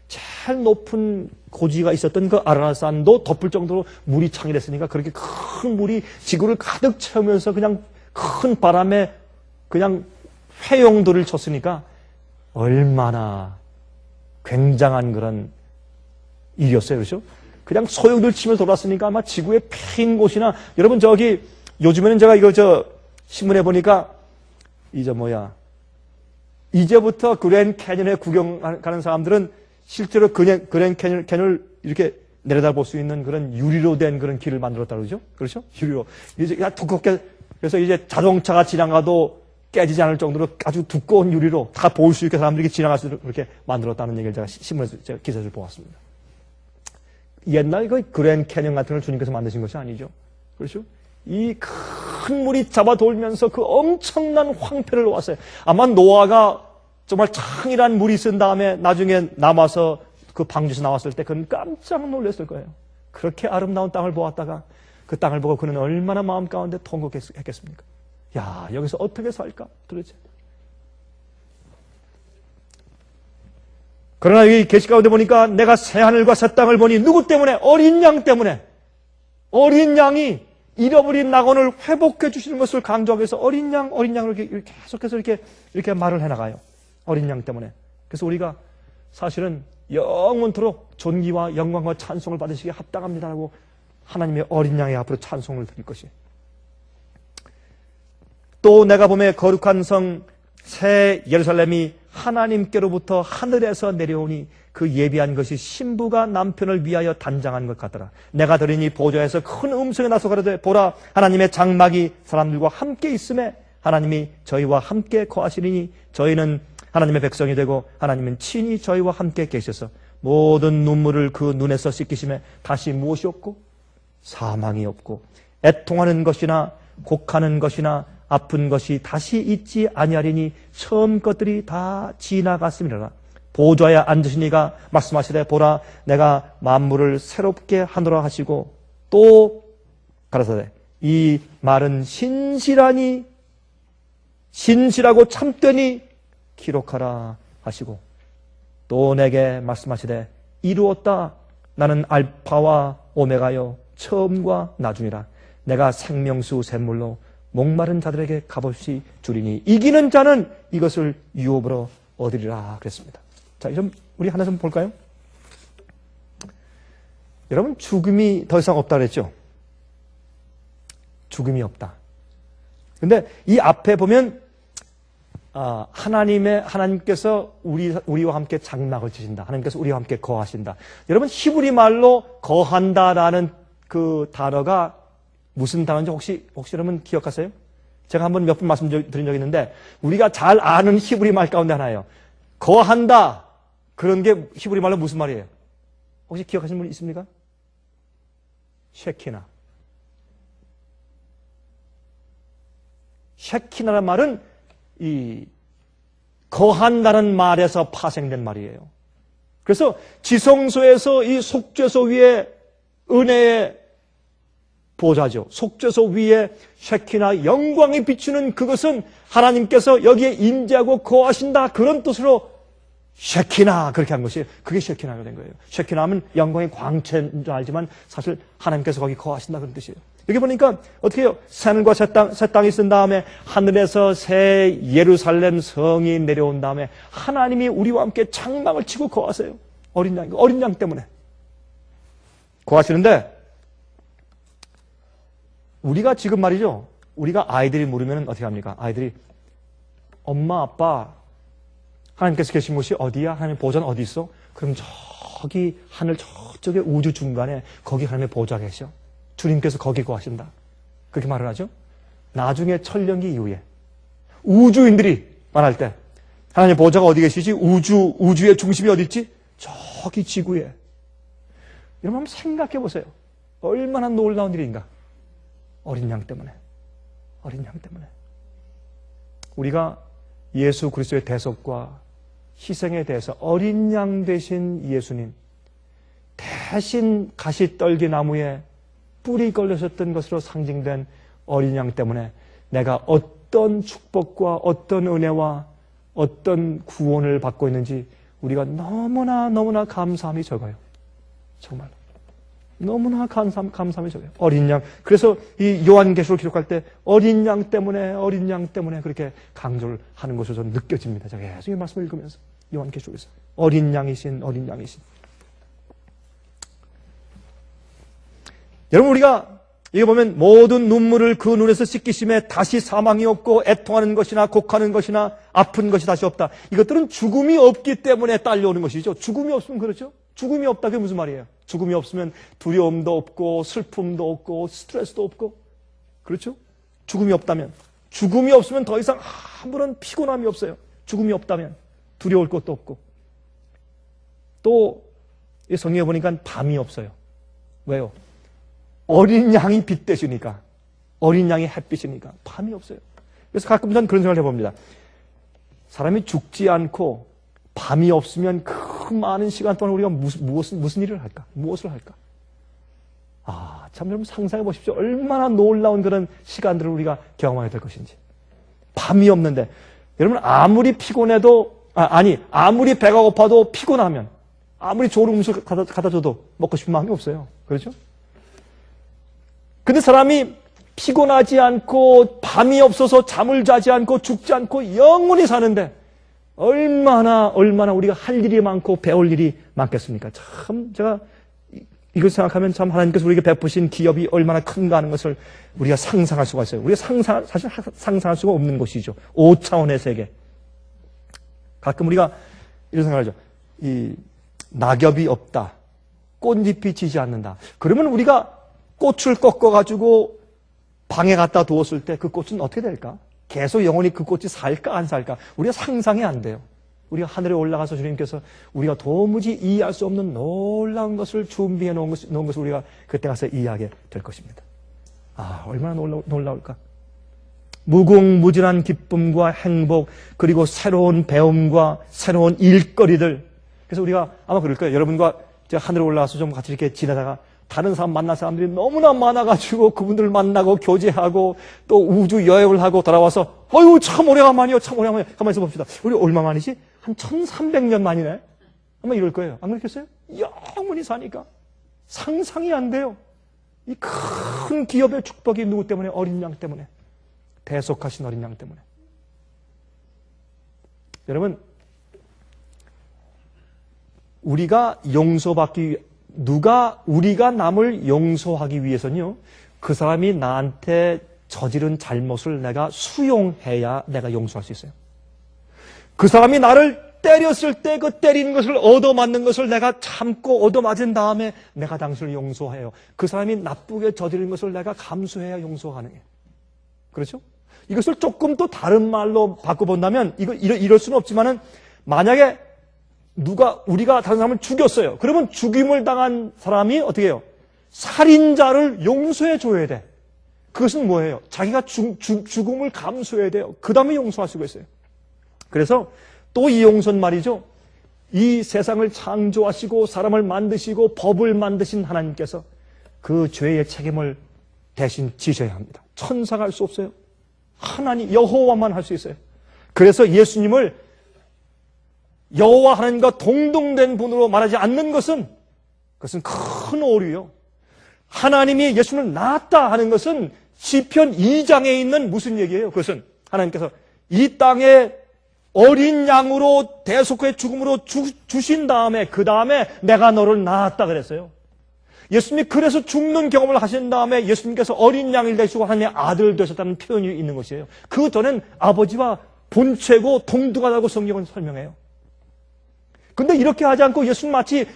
제일 높은 고지가 있었던 그 아라라산도 덮을 정도로 물이 창일했으니까 그렇게 큰 물이 지구를 가득 채우면서 그냥 큰 바람에 그냥 회용도를 쳤으니까 얼마나 굉장한 그런 일이었어요. 그렇죠? 그냥 소용돌이 치면서 돌았으니까 아마 지구의 핀 곳이나 여러분 저기 요즘에는 제가 이거 신문에 보니까 이제부터 그랜 캐년에 구경 가는 사람들은 실제로 그랜 캐년을 이렇게 내려다 볼 수 있는 그런 유리로 된 그런 길을 만들었다 그러죠? 그렇죠? 유리로. 이제 두껍게, 그래서 이제 자동차가 지나가도 깨지지 않을 정도로 아주 두꺼운 유리로 다 볼 수 있게 사람들이 지나갈 수 있도록 그렇게 만들었다는 얘기를 제가 신문에서 제가 기사를 보았습니다. 옛날 그 그랜 캐년 같은 걸 주님께서 만드신 것이 아니죠. 그렇죠? 이 큰 물이 잡아 돌면서 그 엄청난 황폐를 놓았어요. 아마 노아가 정말 창이란 물이 쓴 다음에 나중에 남아서 그 방주에서 나왔을 때 그는 깜짝 놀랐을 거예요. 그렇게 아름다운 땅을 보았다가 그 땅을 보고 그는 얼마나 마음 가운데 통곡했겠습니까? 야, 여기서 어떻게 살까 도대체? 그러나 여기 계시 가운데 보니까 내가 새 하늘과 새 땅을 보니 누구 때문에? 어린 양 때문에. 어린 양이 잃어버린 낙원을 회복해 주시는 것을 강조하기 위해서 어린 양을 이렇게 계속해서 이렇게 말을 해나가요. 어린 양 때문에. 그래서 우리가 사실은 영원토록 존귀와 영광과 찬송을 받으시기에 합당합니다라고 하나님의 어린 양의 앞으로 찬송을 드릴 것이. 또 내가 보매 거룩한 성 새 예루살렘이 하나님께로부터 하늘에서 내려오니 그 예비한 것이 신부가 남편을 위하여 단장한 것 같더라. 내가 들으니 보좌에서 큰 음성이 나서 가로되 보라 하나님의 장막이 사람들과 함께 있음에 하나님이 저희와 함께 거하시리니 저희는 하나님의 백성이 되고 하나님은 친히 저희와 함께 계셔서 모든 눈물을 그 눈에서 씻기심에 다시 무엇이 없고 사망이 없고 애통하는 것이나 곡하는 것이나 아픈 것이 다시 있지 아니하리니 처음 것들이 다 지나갔음이라. 보좌에 앉으시니가 말씀하시되 보라 내가 만물을 새롭게 하노라 하시고 또 가라사대 이 말은 신실하고 참되니 기록하라 하시고 또 내게 말씀하시되 이루었다 나는 알파와 오메가요 처음과 나중이라 내가 생명수 샘물로 목마른 자들에게 값없이 주리니 이기는 자는 이것을 유업으로 얻으리라 그랬습니다. 자, 좀 우리 하나 좀 볼까요? 여러분 죽음이 더 이상 없다 그랬죠? 죽음이 없다. 근데 이 앞에 보면 하나님께서 우리와 함께 장막을 치신다. 하나님께서 우리와 함께 거하신다. 여러분 히브리 말로 거한다라는 그 단어가 무슨 단어인지 혹시 여러분 기억하세요? 제가 한번 몇 번 말씀드린 적이 있는데 우리가 잘 아는 히브리 말 가운데 하나예요. 거한다. 그런 게 히브리 말로 무슨 말이에요? 혹시 기억하시는 분 있습니까? 쉐키나. 쉐키나라는 말은 이 거한다는 말에서 파생된 말이에요. 그래서 지성소에서 이 속죄소 위에 은혜의 보좌죠. 속죄소 위에 쉐키나 영광이 비추는 그것은 하나님께서 여기에 임재하고 거하신다 그런 뜻으로 쉐키나 그렇게 한 것이 그게 쉐키나가 된 거예요. 쉐키나 하면 영광의 광채인 줄 알지만 사실 하나님께서 거기 거하신다 그런 뜻이에요. 여기 보니까 어떻게 해요? 하늘과 새 땅이 쓴 다음에 하늘에서 새 예루살렘 성이 내려온 다음에 하나님이 우리와 함께 장막을 치고 거하세요. 어린 양 때문에 거하시는데 우리가 지금 말이죠. 우리가 아이들이 물으면 어떻게 합니까? 아이들이 엄마 아빠 하나님께서 계신 곳이 어디야? 하나님의 보좌는 어디 있어? 그럼 저기 하늘 저쪽에 우주 중간에 거기 하나님의 보좌 계셔. 주님께서 거기 거하신다. 그렇게 말을 하죠. 나중에 천년기 이후에 우주인들이 말할 때 하나님의 보좌가 어디 계시지? 우주의 중심이 어디 있지? 저기 지구에. 여러분 한번 생각해 보세요. 얼마나 놀라운 일인가. 어린 양 때문에. 우리가 예수 그리스도의 대속과 희생에 대해서 어린 양 되신 예수님 대신 가시떨기 나무에 뿔이 걸려셨던 것으로 상징된 어린 양 때문에 내가 어떤 축복과 어떤 은혜와 어떤 구원을 받고 있는지 우리가 너무나 감사함이 적어요. 정말 너무나 감사함이 적어요. 어린 양. 그래서 이 요한계시록 기록할 때 어린 양 때문에 그렇게 강조를 하는 것으로 저는 느껴집니다. 제가 계속 이 말씀을 읽으면서 요한계시록에서 어린 양이신. 여러분 우리가 여기 보면 모든 눈물을 그 눈에서 씻기심에 다시 사망이 없고 애통하는 것이나 곡하는 것이나 아픈 것이 다시 없다. 이것들은 죽음이 없기 때문에 딸려오는 것이죠. 죽음이 없으면 그렇죠. 죽음이 없다 그게 무슨 말이에요? 죽음이 없으면 두려움도 없고 슬픔도 없고 스트레스도 없고 그렇죠? 죽음이 없으면 더 이상 아무런 피곤함이 없어요. 죽음이 없다면 두려울 것도 없고 또 이 성경에 보니까 밤이 없어요. 왜요? 어린 양이 빛 되시니까 어린 양이 햇빛이니까 밤이 없어요. 그래서 가끔 전 그런 생각을 해봅니다. 사람이 죽지 않고 밤이 없으면 그 많은 시간 동안 우리가 무슨 일을 할까? 무엇을 할까? 참 여러분 상상해 보십시오. 얼마나 놀라운 그런 시간들을 우리가 경험하게 될 것인지. 밤이 없는데 여러분 아무리 피곤해도 아무리 배가 고파도 피곤하면 아무리 좋은 음식 갖다 줘도 먹고 싶은 마음이 없어요. 그렇죠? 근데 사람이 피곤하지 않고 밤이 없어서 잠을 자지 않고 죽지 않고 영원히 사는데 얼마나 우리가 할 일이 많고 배울 일이 많겠습니까? 참 제가 이걸 생각하면 참 하나님께서 우리에게 베푸신 기업이 얼마나 큰가 하는 것을 우리가 상상할 수가 있어요. 우리가 사실 상상할 수가 없는 것이죠. 5차원의 세계. 가끔 우리가 이런 생각을 하죠. 이 낙엽이 없다. 꽃잎이 지지 않는다. 그러면 우리가 꽃을 꺾어가지고 방에 갖다 두었을 때 그 꽃은 어떻게 될까? 계속 영원히 그 꽃이 살까 안 살까? 우리가 상상이 안 돼요. 우리가 하늘에 올라가서 주님께서 우리가 도무지 이해할 수 없는 놀라운 것을 준비해 놓은 것을 우리가 그때 가서 이해하게 될 것입니다. 아, 얼마나 놀라울까? 무궁무진한 기쁨과 행복, 그리고 새로운 배움과 새로운 일거리들. 그래서 우리가 아마 그럴 거예요. 여러분과 제가 하늘에 올라가서 좀 같이 이렇게 지내다가 다른 사람 만날 사람들이 너무나 많아가지고 그분들 만나고 교제하고 또 우주 여행을 하고 돌아와서 어휴 참 오래간만이요. 참 오래간만이요. 가만히 있어 봅시다. 우리 얼마 만이지? 한 1300년 만이네. 아마 이럴 거예요. 안 그렇겠어요? 영원히 사니까 상상이 안 돼요. 이 큰 기업의 축복이 누구 때문에? 어린 양 때문에. 대속하신 어린 양 때문에. 여러분, 우리가 용서받기 우리가 남을 용서하기 위해서는요, 그 사람이 나한테 저지른 잘못을 내가 수용해야 내가 용서할 수 있어요. 그 사람이 나를 때렸을 때 그 때린 것을 얻어맞는 것을 내가 참고 얻어맞은 다음에 내가 당신을 용서해요. 그 사람이 나쁘게 저지른 것을 내가 감수해야 용서가 가능해요. 그렇죠? 이것을 조금 더 다른 말로 바꿔본다면, 이럴 수는 없지만은, 만약에 우리가 다른 사람을 죽였어요. 그러면 죽임을 당한 사람이 어떻게 해요? 살인자를 용서해 줘야 돼. 그것은 뭐예요? 자기가 죽음을 감수해야 돼요. 그 다음에 용서할 수가 있어요. 그래서 또 이 용서는 말이죠. 이 세상을 창조하시고 사람을 만드시고 법을 만드신 하나님께서 그 죄의 책임을 대신 지셔야 합니다. 천사가 할 수 없어요. 하나님, 여호와만 할 수 있어요. 그래서 예수님을 여호와 하나님과 동등된 분으로 말하지 않는 것은 그것은 큰 오류요. 하나님이 예수님을 낳았다 하는 것은 시편 2장에 있는 무슨 얘기예요? 그것은 하나님께서 이 땅에 어린 양으로 대속의 죽음으로 주신 다음에 그 다음에 내가 너를 낳았다 그랬어요. 예수님이 그래서 죽는 경험을 하신 다음에 예수님께서 어린 양을 되시고 하나님의 아들 되셨다는 표현이 있는 것이에요. 그 전엔 아버지와 본체고 동등하다고 성경은 설명해요. 근데 이렇게 하지 않고 예수님 마치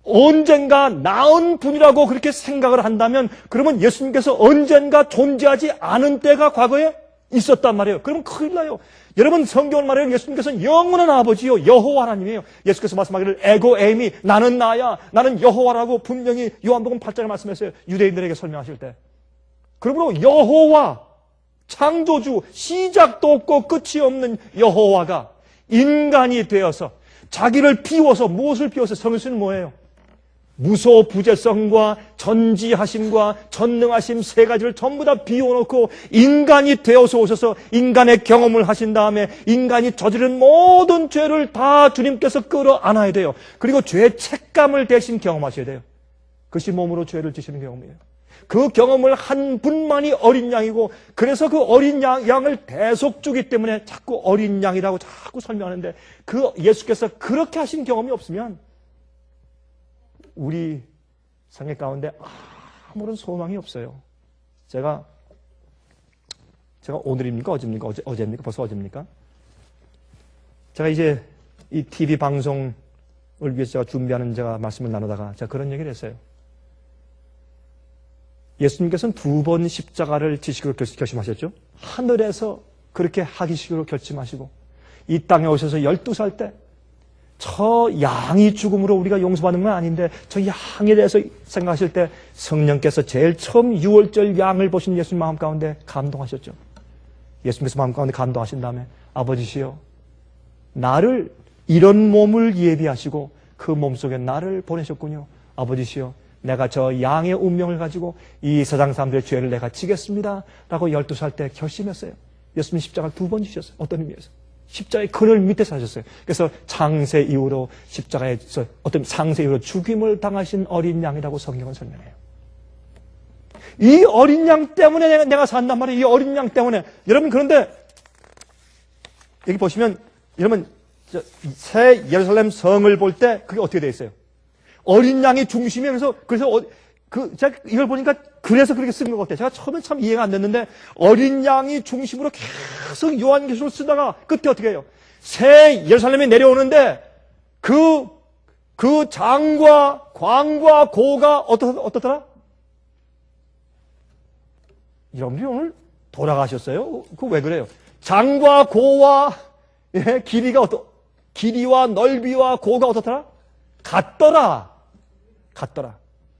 언젠가 나은 분이라고 그렇게 생각을 한다면 그러면 예수님께서 언젠가 존재하지 않은 때가 과거에 있었단 말이에요. 그러면 큰일 나요. 여러분 성경을 말해요. 예수님께서는 영원한 아버지요. 여호와 하나님이에요. 예수께서 말씀하기를 에고 에이미 나는 나야. 나는 여호와라고 분명히 요한복음 8장에 말씀했어요. 유대인들에게 설명하실 때. 그러므로 여호와 창조주 시작도 없고 끝이 없는 여호와가 인간이 되어서 자기를 비워서 무엇을 비워서 성수는 뭐예요? 무소부재성과 전지하심과 전능하심 세 가지를 전부 다 비워놓고 인간이 되어서 오셔서 인간의 경험을 하신 다음에 인간이 저지른 모든 죄를 다 주님께서 끌어안아야 돼요. 그리고 죄의 책감을 대신 경험하셔야 돼요. 그것이 몸으로 죄를 지시는 경험이에요. 그 경험을 한 분만이 어린 양이고 그래서 그 어린 양을 대속주기 때문에 자꾸 어린 양이라고 자꾸 설명하는데 그 예수께서 그렇게 하신 경험이 없으면 우리 생애 가운데 아무런 소망이 없어요. 제가 오늘입니까? 어제입니까? 어제입니까? 벌써 어제입니까? 제가 이제 이 TV 방송을 위해서 제가 준비하는 제가 말씀을 나누다가 제가 그런 얘기를 했어요. 예수님께서는 2번 십자가를 지시기로 결심하셨죠. 하늘에서 그렇게 하기식으로 결심하시고 이 땅에 오셔서 12살 때 저 양이 죽음으로 우리가 용서받는 건 아닌데 저 양에 대해서 생각하실 때 성령께서 제일 처음 6월절 양을 보신 예수님 마음 가운데 감동하셨죠. 예수님께서 마음 가운데 감동하신 다음에 아버지시여 나를 이런 몸을 예비하시고 그 몸속에 나를 보내셨군요. 아버지시여 내가 저 양의 운명을 가지고 이 세상 사람들의 죄를 내가 지겠습니다 라고 12살 때 결심했어요. 예수님 십자가를 2번 지셨어요. 어떤 의미에서? 십자가의 그늘 밑에서 하셨어요. 그래서 창세 이후로 십자가에서 어떤 창세 이후로 죽임을 당하신 어린 양이라고 성경은 설명해요. 이 어린 양 때문에 내가 산단 말이에요. 이 어린 양 때문에. 여러분, 그런데 여기 보시면 여러분 새 예루살렘 성을 볼 때 그게 어떻게 되어 있어요? 어린 양이 중심이면서 그래서 제가 이걸 보니까 그래서 그렇게 쓴 것 같아요. 제가 처음에 참 이해가 안 됐는데 어린 양이 중심으로 계속 요한계시록을 쓰다가 끝에 어떻게 해요? 새 예루살렘에 내려오는데 그 장과 광과 고가 어떻더라? 여러분들이 오늘 돌아가셨어요? 그거 왜 그래요? 장과 고와 길이와 넓이와 고가 어떻더라? 같더라.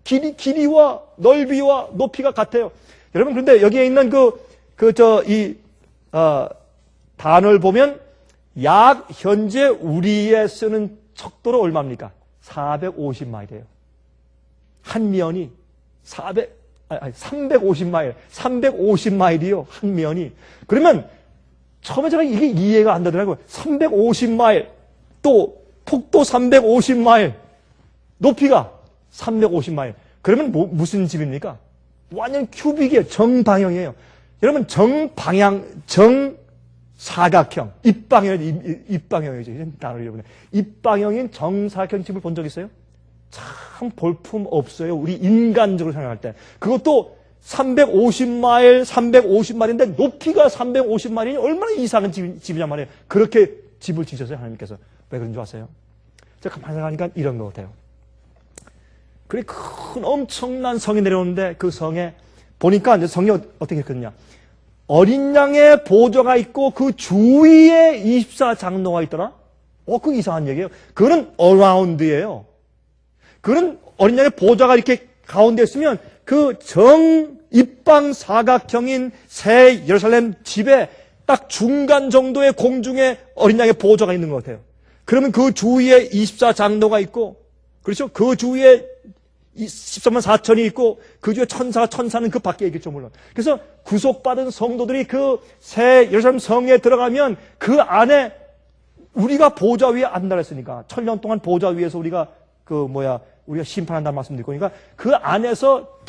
길이와 넓이와 높이가 같아요. 여러분, 그런데 여기에 있는 단어를 보면 약 현재 우리에 쓰는 척도로 얼마입니까? 450마일이에요. 한 면이 350마일. 350마일이요. 한 면이. 그러면 처음에 제가 이게 이해가 안 되더라고요. 350마일, 또 폭도 350마일, 높이가 350마일. 그러면 무슨 집입니까? 완전 큐빅이에요. 정방형이에요. 여러분, 정사각형, 입방형이죠. 단어를 여러분. 입방형인 정사각형 집을 본 적 있어요? 참 볼품 없어요. 우리 인간적으로 생각할 때. 그것도 350마일인데 높이가 350마일이니 얼마나 이상한 집이냐 말이에요. 그렇게 집을 지으셨어요, 하나님께서. 왜 그런 줄 아세요? 제가 가만히 생각하니까 이런 것 같아요. 그래 큰 엄청난 성이 내려오는데 그 성에 보니까 이제 성이 어떻게 했거든요. 어린 양의 보좌가 있고 그 주위에 24장로가 있더라. 그 이상한 얘기예요. 그거는 어라운드예요. 그런 어린 양의 보좌가 이렇게 가운데 있으면 그 입방 사각형인 새 예루살렘 집에 딱 중간 정도의 공중에 어린 양의 보좌가 있는 것 같아요. 그러면 그 주위에 24장로가 있고, 그렇죠? 그 주위에 13만 4천이 있고, 그 주위에 천사는 그 밖에 있겠죠, 물론. 그래서 구속받은 성도들이 그 새 예루살렘 성에 들어가면 그 안에 우리가 보좌 위에 앉아있으니까, 1000년 동안 보좌 위에서 우리가 우리가 심판한다는 말씀 드리고, 그러니까 그 안에서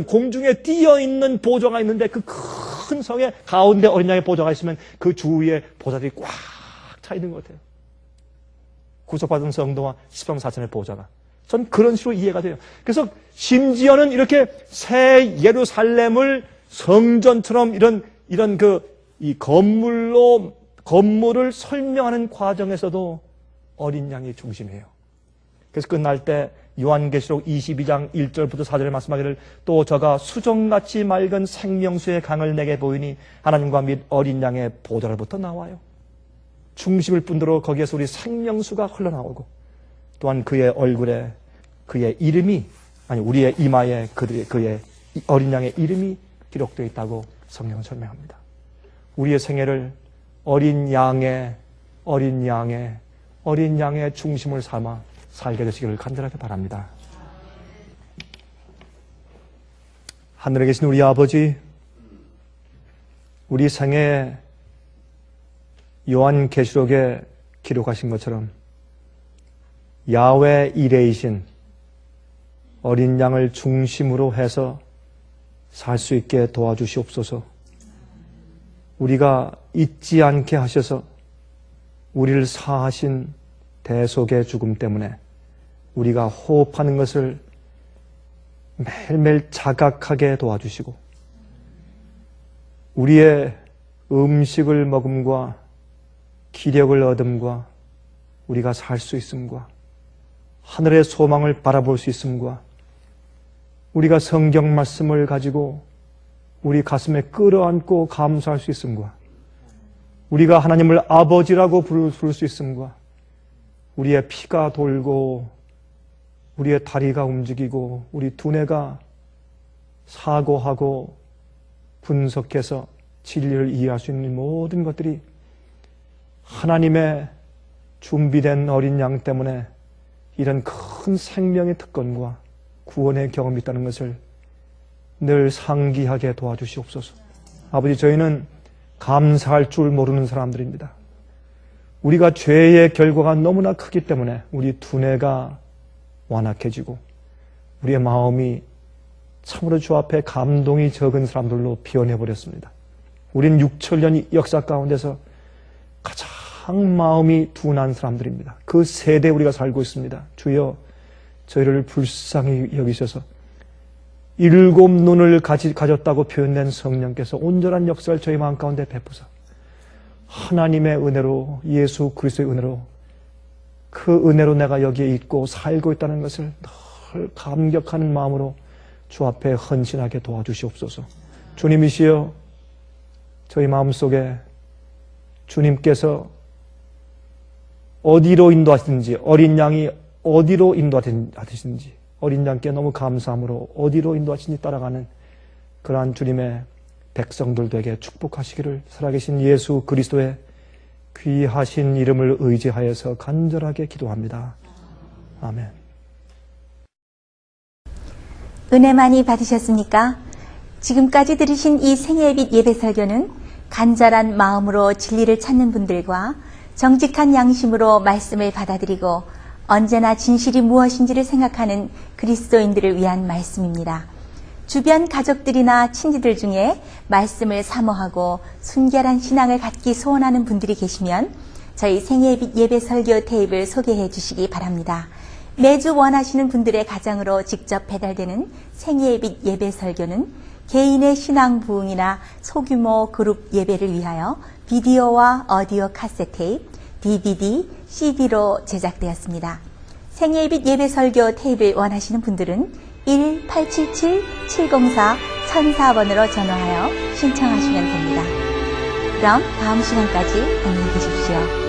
공중에 띄어있는 보좌가 있는데 그 큰 성의 가운데 어린 양의 보좌가 있으면 그 주위에 보좌들이 꽉 차 있는 것 같아요. 구속받은 성도와 13만 4천의 보좌가. 전 그런 식으로 이해가 돼요. 그래서 심지어는 이렇게 새 예루살렘을 성전처럼 이런 이 건물을 설명하는 과정에서도 어린 양이 중심이에요. 그래서 끝날 때 요한계시록 22장 1절부터 4절에 말씀하기를 또 저가 수정같이 맑은 생명수의 강을 내게 보이니 하나님과 및 어린 양의 보좌로부터 나와요. 중심일 뿐더러 거기에서 우리 생명수가 흘러나오고 또한 그의 얼굴에 그의 이름이 우리의 이마에 그의 어린 양의 이름이 기록되어 있다고 성경은 설명합니다. 우리의 생애를 어린 양의 중심을 삼아 살게 되시기를 간절하게 바랍니다. 하늘에 계신 우리 아버지, 우리 생애에 요한계시록에 기록하신 것처럼 야훼 이레이신 어린 양을 중심으로 해서 살 수 있게 도와주시옵소서. 우리가 잊지 않게 하셔서 우리를 사하신 대속의 죽음 때문에 우리가 호흡하는 것을 매일매일 자각하게 도와주시고 우리의 음식을 먹음과 기력을 얻음과 우리가 살 수 있음과 하늘의 소망을 바라볼 수 있음과 우리가 성경 말씀을 가지고 우리 가슴에 끌어안고 감사할 수 있음과 우리가 하나님을 아버지라고 부를 수 있음과 우리의 피가 돌고 우리의 다리가 움직이고 우리 두뇌가 사고하고 분석해서 진리를 이해할 수 있는 모든 것들이 하나님의 준비된 어린 양 때문에 이런 큰 생명의 특권과 구원의 경험이 있다는 것을 늘 상기하게 도와주시옵소서. 아버지, 저희는 감사할 줄 모르는 사람들입니다. 우리가 죄의 결과가 너무나 크기 때문에 우리 두뇌가 완악해지고 우리의 마음이 참으로 주 앞에 감동이 적은 사람들로 비워내버렸습니다. 우린 6천년 역사 가운데서 가장 마음이 둔한 사람들입니다. 그 세대에 우리가 살고 있습니다. 주여, 저희를 불쌍히 여기셔서 7 눈을 가졌다고 표현된 성령께서 온전한 역사를 저희 마음 가운데 베푸사 하나님의 은혜로, 예수 그리스도의 은혜로, 그 은혜로 내가 여기에 있고 살고 있다는 것을 늘 감격하는 마음으로 주 앞에 헌신하게 도와주시옵소서. 주님이시여, 저희 마음속에 주님께서 어디로 인도하시든지, 어린 양이 어디로 인도하시든지, 어린 양께 너무 감사함으로 어디로 인도하시든지 따라가는 그러한 주님의 백성들 되게 축복하시기를 살아계신 예수 그리스도의 귀하신 이름을 의지하여서 간절하게 기도합니다. 아멘. 은혜 많이 받으셨습니까? 지금까지 들으신 이 생애빛 예배 설교는 간절한 마음으로 진리를 찾는 분들과 정직한 양심으로 말씀을 받아들이고 언제나 진실이 무엇인지를 생각하는 그리스도인들을 위한 말씀입니다. 주변 가족들이나 친지들 중에 말씀을 사모하고 순결한 신앙을 갖기 소원하는 분들이 계시면 저희 생애빛 예배 설교 테이프를 소개해 주시기 바랍니다. 매주 원하시는 분들의 가정으로 직접 배달되는 생애빛 예배 설교는 개인의 신앙 부흥이나 소규모 그룹 예배를 위하여 비디오와 오디오 카세트 테이프, DVD, CD로 제작되었습니다. 생애빛 예배 설교 테이프를 원하시는 분들은 1-877-704-1004번으로 전화하여 신청하시면 됩니다. 그럼 다음 시간까지 안녕히 계십시오.